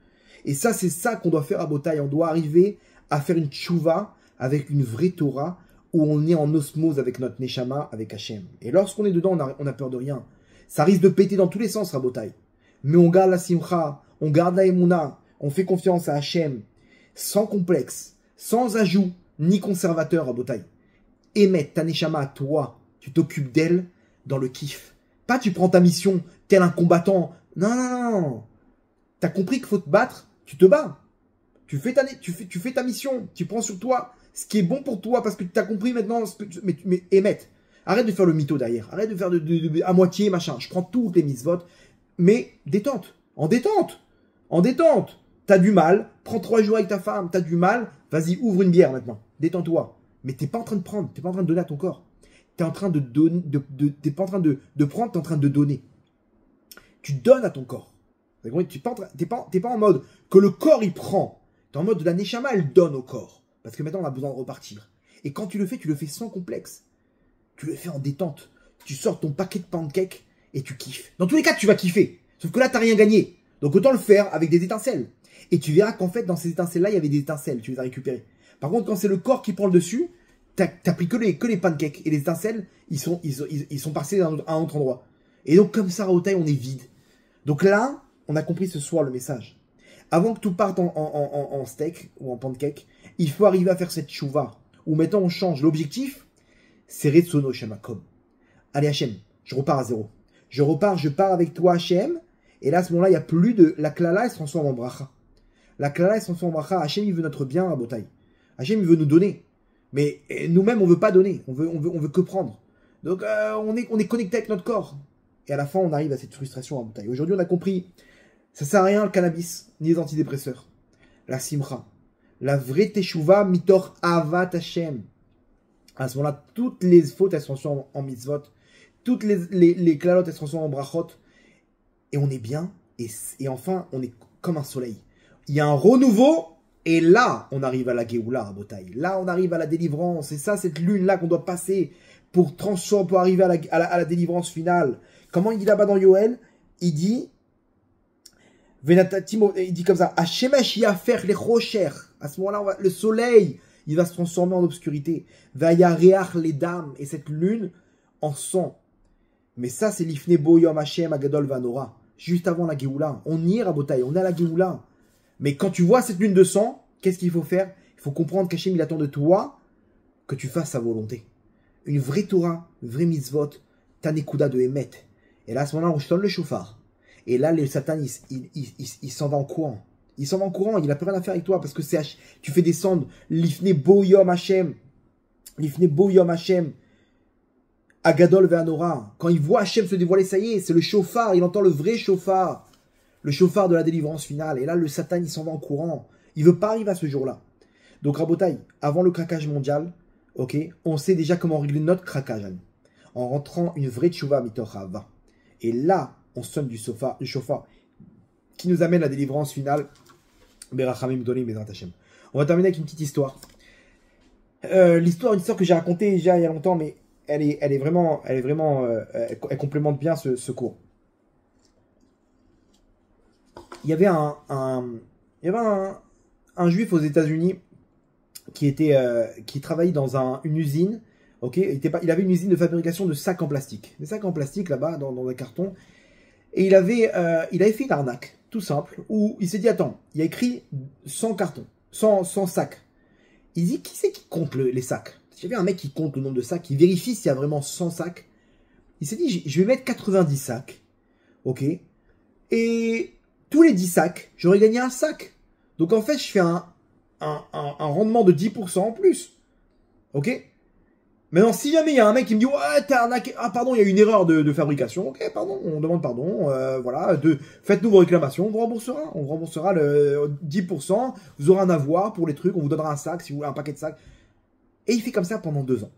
[SPEAKER 1] Et ça, c'est ça qu'on doit faire à Botaï. On doit arriver à faire une tchouva avec une vraie Torah où on est en osmose avec notre Neshama, avec Hachem. Et lorsqu'on est dedans, on a peur de rien. Ça risque de péter dans tous les sens, Rabotai. Mais on garde la simcha, on garde la emuna, on fait confiance à Hachem, sans complexe, sans ajout, ni conservateur, Rabotai. Émette ta Neshama à toi, tu t'occupes d'elle dans le kiff. Pas tu prends ta mission tel un combattant. Non. T'as compris qu'il faut te battre, tu te bats. Tu fais ta mission, tu prends sur toi ce qui est bon pour toi parce que tu as compris maintenant. Mais émette. Arrête de faire le mytho derrière. Arrête de faire à moitié, machin. Je prends toutes les mitzvot. Mais détente. En détente. T'as du mal. Prends 3 jours avec ta femme. T'as du mal. Vas-y, ouvre une bière maintenant. Détends-toi. Mais t'es pas en train de prendre. T'es pas en train de donner à ton corps. T'es en train de donner. T'es pas en train de prendre. T'es en train de donner. Tu donnes à ton corps. T'es pas en mode que le corps il prend. T'es en mode de la Neshama elle donne au corps. Parce que maintenant on a besoin de repartir. Et quand tu le fais sans complexe. Tu le fais en détente. Tu sors ton paquet de pancakes et tu kiffes. Dans tous les cas, tu vas kiffer. Sauf que là, t'as rien gagné. Donc autant le faire avec des étincelles. Et tu verras qu'en fait, dans ces étincelles-là, il y avait des étincelles. Tu les as récupérées. Par contre, quand c'est le corps qui prend le dessus, t'as pris que les pancakes. Et les étincelles, ils sont passés à un autre endroit. Et donc, comme ça, au taille, on est vide. Donc là, on a compris ce soir le message. Avant que tout parte en steak ou en pancake, il faut arriver à faire cette chouva. Où maintenant, on change l'objectif. C'est Retsono Shemakom. Allez Hachem, je repars à zéro. Je pars avec toi, Hachem. Et là, à ce moment-là, il n'y a plus de... La klala, elle se transforme en bracha. La klala, elle se transforme en bracha. Hachem, il veut notre bien, à Botaï. Hachem, il veut nous donner. Mais nous-mêmes, on ne veut pas donner. On veut que prendre. Donc, on est connecté avec notre corps. Et à la fin, on arrive à cette frustration à Botaï. Aujourd'hui, on a compris. Ça ne sert à rien, le cannabis, ni les antidépresseurs. La simcha. La vraie teshuva, mitor avat Hachem. À ce moment-là, toutes les fautes, elles se transforment en mitzvot. Toutes les klalotes, elles se transforment en brachot. Et on est bien. Et enfin, on est comme un soleil. Il y a un renouveau. Et là, on arrive à la Géoula, à Botaï. Là, on arrive à la délivrance. Et ça, cette lune-là qu'on doit passer pour arriver à la délivrance finale. Comment il dit là-bas dans Yoel? Il dit comme ça, Hashemesh yafer les rocher. À ce moment-là, le soleil, il va se transformer en obscurité. Va yareach les dames. Et cette lune en sang. Mais ça, c'est l'ifne boyom Hashem agadol vanora. Juste avant la Géoula. On y est à Botaï, on est à la Géoula. Mais quand tu vois cette lune de sang, qu'est-ce qu'il faut faire? Il faut comprendre qu'Hachem, il attend de toi que tu fasses sa volonté. Une vraie Torah, une vraie mitzvot, tanekuda de Emet. Et là, à ce moment-là, on sonne le chauffard. Et là, le Satan, il s'en va en courant. Il s'en va en courant, il n'a plus rien à faire avec toi parce que tu fais descendre l'ifne boyom Hashem. L'ifne boyom Hashem. Agadol ve'anora. Quand il voit Hashem se dévoiler, ça y est, c'est le chauffard, il entend le vrai chauffard. Le chauffard de la délivrance finale. Et là, le Satan, il s'en va en courant. Il ne veut pas arriver à ce jour-là. Donc, Rabotaï, avant le craquage mondial, ok, on sait déjà comment régler notre craquage à nous. En rentrant une vraie tchouva mitorava. Et là, on sonne du chauffard qui nous amène à la délivrance finale. Berachamim Gdolim Bezrat Hashem. On va terminer avec une petite histoire. Une histoire que j'ai racontée déjà il y a longtemps, mais elle complémente bien ce cours. Il y avait un juif aux États-Unis qui travaillait dans une usine. Ok, il avait une usine de fabrication de sacs en plastique. Des sacs en plastique là-bas dans un carton. Et il avait fait une arnaque, tout simple, où il s'est dit attends, il y a écrit 100 cartons, 100 sacs. Il dit qui c'est qui compte les sacs? Il y avait un mec qui compte le nombre de sacs, qui vérifie s'il y a vraiment 100 sacs. Il s'est dit je vais mettre 90 sacs. Ok. Et tous les 10 sacs, j'aurais gagné un sac. Donc en fait, je fais un rendement de 10% en plus. Ok? Maintenant, si jamais il y a un mec qui me dit « Ouais, t'as arnaqué. Ah, pardon, il y a une erreur de fabrication. Ok, pardon, on demande pardon. Voilà, faites-nous vos réclamations, on vous remboursera. On vous remboursera le 10%. Vous aurez un avoir pour les trucs. On vous donnera un sac, si vous voulez, un paquet de sacs. » Et il fait comme ça pendant 2 ans.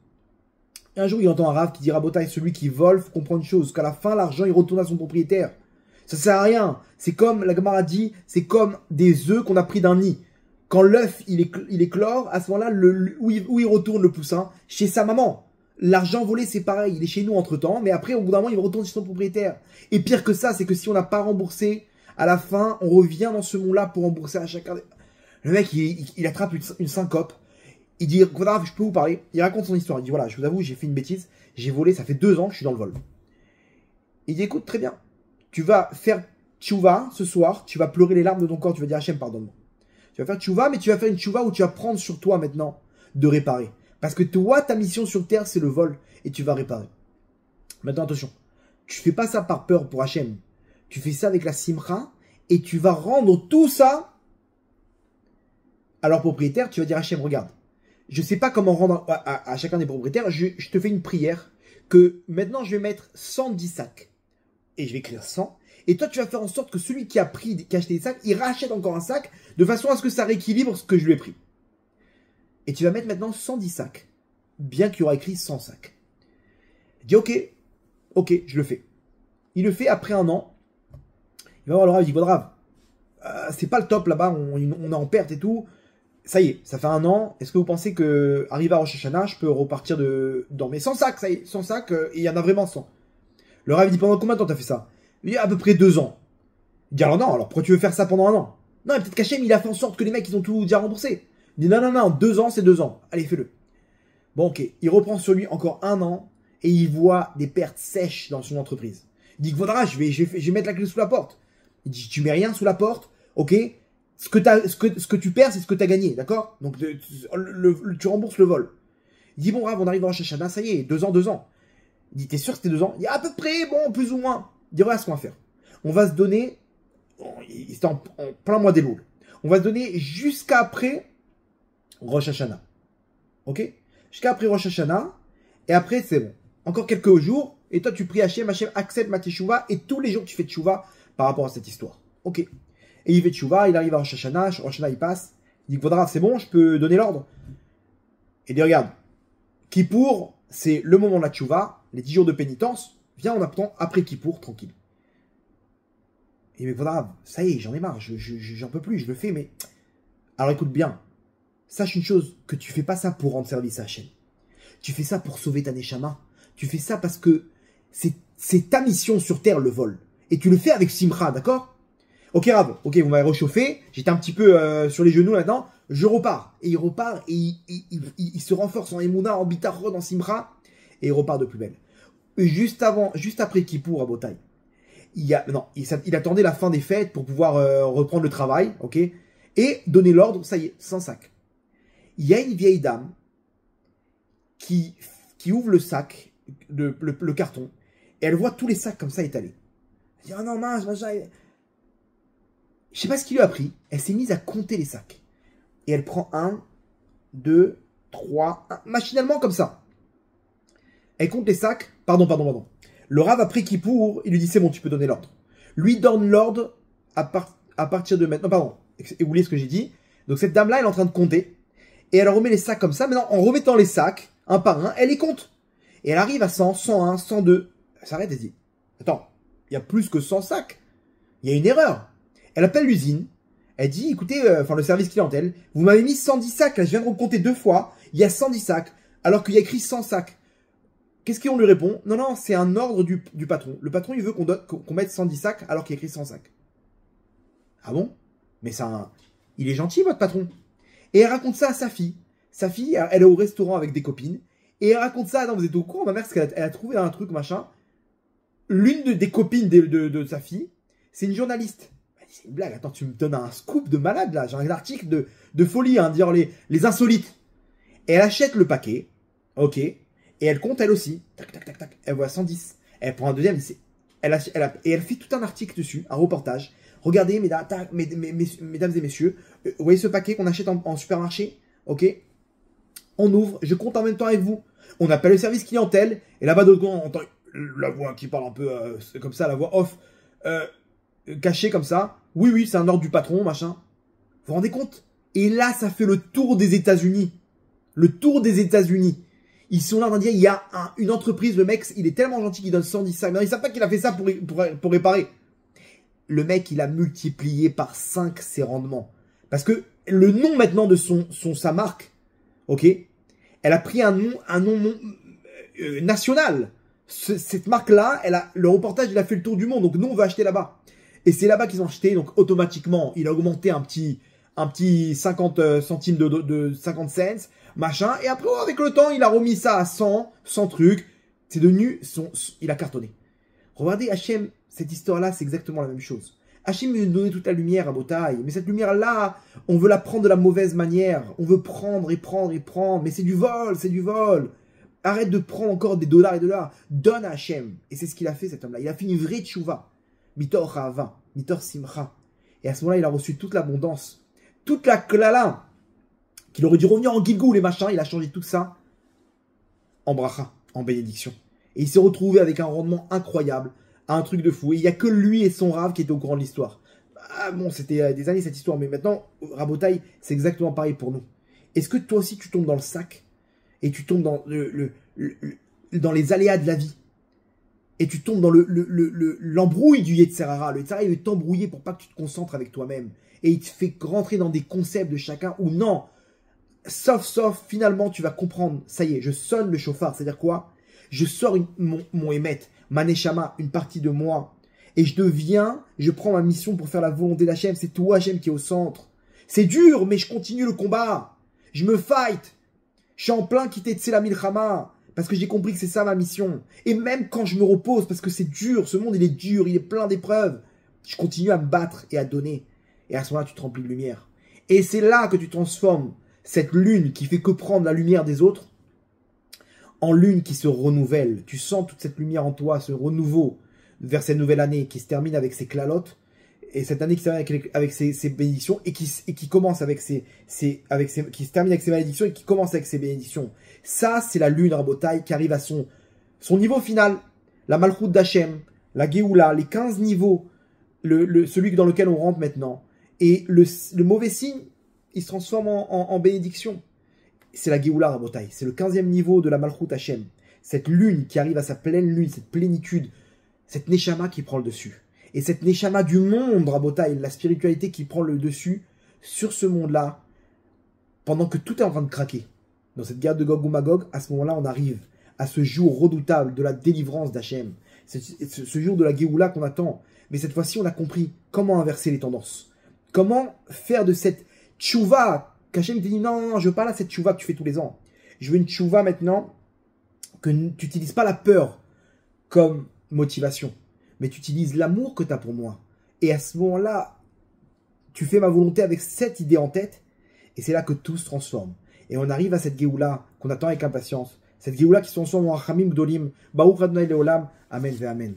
[SPEAKER 1] Et un jour, il entend un rave qui dit « Rabotaï, celui qui vole, faut comprendre une chose. Qu'à la fin, l'argent, il retourne à son propriétaire. Ça sert à rien. C'est comme, la Gemara dit, c'est comme des œufs qu'on a pris d'un nid. Quand l'œuf, il éclore, à ce moment-là, où il retourne le poussin? Chez sa maman. L'argent volé, c'est pareil. Il est chez nous entre-temps, mais après, au bout d'un moment, il retourne chez son propriétaire. Et pire que ça, c'est que si on n'a pas remboursé, à la fin, on revient dans ce monde-là pour rembourser à chacun. Le mec, il attrape une syncope. Il dit, je peux vous parler? Il raconte son histoire. Il dit, voilà, je vous avoue, j'ai fait une bêtise. J'ai volé, ça fait 2 ans que je suis dans le vol. Il dit, écoute, très bien. Tu vas faire tchouva ce soir. Tu vas pleurer les larmes de ton corps. Tu vas dire, Hachem, pardonne-moi. Tu vas faire tchouva, mais tu vas faire une tchouva où tu vas prendre sur toi maintenant de réparer. Parce que toi, ta mission sur Terre, c'est le vol. Et tu vas réparer. Maintenant, attention. Tu fais pas ça par peur pour Hachem. Tu fais ça avec la simcha. Et tu vas rendre tout ça à leur propriétaire. Tu vas dire, Hachem, regarde. Je sais pas comment rendre à chacun des propriétaires. Je te fais une prière. Que maintenant, je vais mettre 110 sacs. Et je vais écrire 100. Et toi, tu vas faire en sorte que celui qui a acheté des sacs, il rachète encore un sac. De façon à ce que ça rééquilibre ce que je lui ai pris. Et tu vas mettre maintenant 110 sacs. Bien qu'il y aura écrit 100 sacs. Il dit ok, je le fais. Il le fait après 1 an. Il va voir le Rav, il dit Rav, c'est pas le top là-bas, on est en perte et tout. Ça y est, ça fait 1 an. Est-ce que vous pensez que arrivé à Rosh Hashanah, je peux repartir dans mes 100 sacs? Ça y est, 100 sacs, et il y en a vraiment 100. Le Rav dit pendant combien de temps t'as fait ça? Il dit à peu près 2 ans. Il dit alors non, alors pourquoi tu veux faire ça pendant 1 an? Non, peut-être qu'Hachem, il a fait en sorte que les mecs, ils ont tout déjà remboursé. Il dit non, 2 ans, c'est 2 ans. Allez, fais-le. Bon, ok. Il reprend sur lui encore 1 an et il voit des pertes sèches dans son entreprise. Il dit, Vaudra, je vais mettre la clé sous la porte. Il dit, tu mets rien sous la porte, ok? Ce que tu perds, c'est ce que tu as gagné, d'accord? Donc, tu rembourses le vol. Il dit, bon, Rav, on arrive à Rosh Hashanah, ça y est, 2 ans. Il dit, t'es sûr que c'était 2 ans? Il dit, à peu près, bon, plus ou moins. Il dit, voilà ce qu'on va faire. On va se donner, c'était en plein mois d'Elul. On va se donner jusqu'à après Rosh Hashanah. Ok? Jusqu'à après Rosh Hashanah. Et après, c'est bon. Encore quelques jours. Et toi, tu pries Hachem, Hachem accepte ma teshuva. Et tous les jours, tu fais teshuva par rapport à cette histoire. Ok? Et il fait teshuva, il arrive à Rosh Hashanah. Rosh Hashanah, il passe. Il dit, Kvodrav, c'est bon, je peux donner l'ordre. Et il dit, regarde, Kippour, c'est le moment de la teshuva, les 10 jours de pénitence. Viens, on attend après Kippour, tranquille. Et il dit, Kvodrav, ça y est, j'en ai marre, j'en peux plus, je le fais, mais... Alors écoute bien, sache une chose, que tu fais pas ça pour rendre service à Hachem. Tu fais ça pour sauver ta neshama. Tu fais ça parce que c'est ta mission sur terre, le vol. Et tu le fais avec Simcha, d'accord? Ok, Rav, ok, vous m'avez réchauffé. J'étais un petit peu sur les genoux là-dedans. Je repars. Et il repart et il se renforce en Emouna, en Bitachon, en Simcha. Et il repart de plus belle. Et juste après Kippour à Botaï, il attendait la fin des fêtes pour pouvoir reprendre le travail, ok? Et donner l'ordre, ça y est, sans sac. Il y a une vieille dame qui ouvre le sac, le carton, et elle voit tous les sacs comme ça étalés. Elle dit, oh non, mince, machin. Je sais pas ce qui lui a pris. Elle s'est mise à compter les sacs. Et elle prend 1, 2, 3, machinalement comme ça. Elle compte les sacs. Pardon. Le Rav, après Kippour, il lui dit, c'est bon, tu peux donner l'ordre. Lui donne l'ordre à partir de maintenant. Pardon, oubliez ce que j'ai dit. Donc cette dame-là, elle est en train de compter. Et elle remet les sacs comme ça. Maintenant, en remettant les sacs, un par un, elle les compte. Et elle arrive à 100, 101, 102. Elle s'arrête et dit, attends, il y a plus que 100 sacs. Il y a une erreur. Elle appelle l'usine. Elle dit, écoutez, le service clientèle, vous m'avez mis 110 sacs. Là, je viens de compter 2 fois. Il y a 110 sacs. Alors qu'il y a écrit 100 sacs. Qu'est-ce qu'on lui répond? Non, c'est un ordre du patron. Le patron, il veut qu'on mette 110 sacs alors qu'il y a écrit 100 sacs. Ah bon? Mais il est gentil, votre patron. Et elle raconte ça à sa fille. Sa fille, elle est au restaurant avec des copines. Et elle raconte ça. Non, vous êtes au courant, ma mère, parce qu'elle a trouvé un truc, machin. L'une des copines de sa fille, c'est une journaliste. Elle dit, c'est une blague. Attends, tu me donnes un scoop de malade, là. J'ai un article de folie, hein, dire les insolites. Et elle achète le paquet. Ok. Et elle compte, elle aussi. Tac, tac, tac, tac. Elle voit 110. Elle prend un deuxième. Et elle fait tout un article dessus, un reportage. Regardez, mesdames et messieurs, vous voyez ce paquet qu'on achète en supermarché? Ok? On ouvre, je compte en même temps avec vous. On appelle le service clientèle, et là-bas, d'autre côté, on entend la voix qui parle un peu comme ça, la voix off, cachée comme ça. Oui, c'est un ordre du patron, machin. Vous vous rendez compte? Et là, ça fait le tour des États-Unis. Le tour des États-Unis. Ils sont là en train de dire, il y a une entreprise, le mec, il est tellement gentil qu'il donne 110 sacs. Mais ils ne savent pas qu'il a fait ça pour réparer. Le mec, il a multiplié par 5 ses rendements. Parce que le nom maintenant de sa marque, ok, elle a pris un nom national. Cette marque-là, le reportage, il a fait le tour du monde. Donc nous, on veut acheter là-bas. Et c'est là-bas qu'ils ont acheté. Donc automatiquement, il a augmenté un petit 50 centimes de 50 cents, machin. Et après, avec le temps, il a remis ça à 100 trucs. C'est devenu, il a cartonné. Regardez, Hachem, cette histoire-là, c'est exactement la même chose. Hachem nous donnait toute la lumière à Botaï. Mais cette lumière-là, on veut la prendre de la mauvaise manière. On veut prendre et prendre et prendre. Mais c'est du vol, c'est du vol. Arrête de prendre encore des dollars et dollars. Donne à Hachem. Et c'est ce qu'il a fait, cet homme-là. Il a fait une vraie tchouva. Mitor Hava, Mitor Simcha. Et à ce moment-là, il a reçu toute l'abondance. Toute la klala. Qu'il aurait dû revenir en Gilgul et machin. Il a changé tout ça en bracha, en bénédiction. Et il s'est retrouvé avec un rendement incroyable. Un truc de fou. Et il n'y a que lui et son Rav qui étaient au courant de l'histoire. Ah bon, c'était des années cette histoire. Mais maintenant, Rabotaï, c'est exactement pareil pour nous. Est-ce que toi aussi tu tombes dans le sac? Et tu tombes dans dans les aléas de la vie? Et tu tombes dans l'embrouille du Yetzerara. Le Yetzerara, il veut t'embrouiller pour pas que tu te concentres avec toi-même. Et il te fait rentrer dans des concepts de chacun ou non. Sauf, finalement, tu vas comprendre. Ça y est, je sonne le chauffard. C'est-à-dire quoi? Je sors mon émet, ma neshama, une partie de moi. Et je prends ma mission pour faire la volonté d'Hachem. C'est toi, Hachem, qui est au centre. C'est dur, mais je continue le combat. Je me fight. Je suis en plein quitter Tsela Milchama. Parce que j'ai compris que c'est ça ma mission. Et même quand je me repose, parce que c'est dur, ce monde il est dur, il est plein d'épreuves, je continue à me battre et à donner. Et à ce moment-là, tu te remplis de lumière. Et c'est là que tu transformes cette lune qui fait que prendre la lumière des autres en lune qui se renouvelle. Tu sens toute cette lumière en toi, ce renouveau vers cette nouvelle année qui se termine avec ses clalotes, et cette année qui se termine avec ses bénédictions, et qui commence avec qui se termine avec ses malédictions et qui commence avec ses bénédictions. Ça, c'est la lune Rabotai qui arrive à son niveau final. La Malchut d'Hachem, la Géoula, les 15 niveaux, celui dans lequel on rentre maintenant. Et le mauvais signe, il se transforme en bénédiction. C'est la Géoula Rabotai. C'est le 15e niveau de la Malchut Hachem. Cette lune qui arrive à sa pleine lune, cette plénitude, cette Neshama qui prend le dessus. Et cette Neshama du monde, Rabotai, la spiritualité qui prend le dessus sur ce monde-là, pendant que tout est en train de craquer. Dans cette guerre de Gog ou Magog, à ce moment-là, on arrive à ce jour redoutable de la délivrance d'Hachem. Ce jour de la Géoula qu'on attend. Mais cette fois-ci, on a compris comment inverser les tendances. Comment faire de cette tchouva qu'Hachem te dit non, je veux pas là cette tchouva que tu fais tous les ans. Je veux une tchouva maintenant que tu n'utilises pas la peur comme motivation, mais tu utilises l'amour que tu as pour moi. Et à ce moment-là, tu fais ma volonté avec cette idée en tête, et c'est là que tout se transforme. Et on arrive à cette Géoula qu'on attend avec impatience. Cette Géoula qui se transforme en Hamim Gdolim, Baruch Adonai Leolam, Amen ve Amen.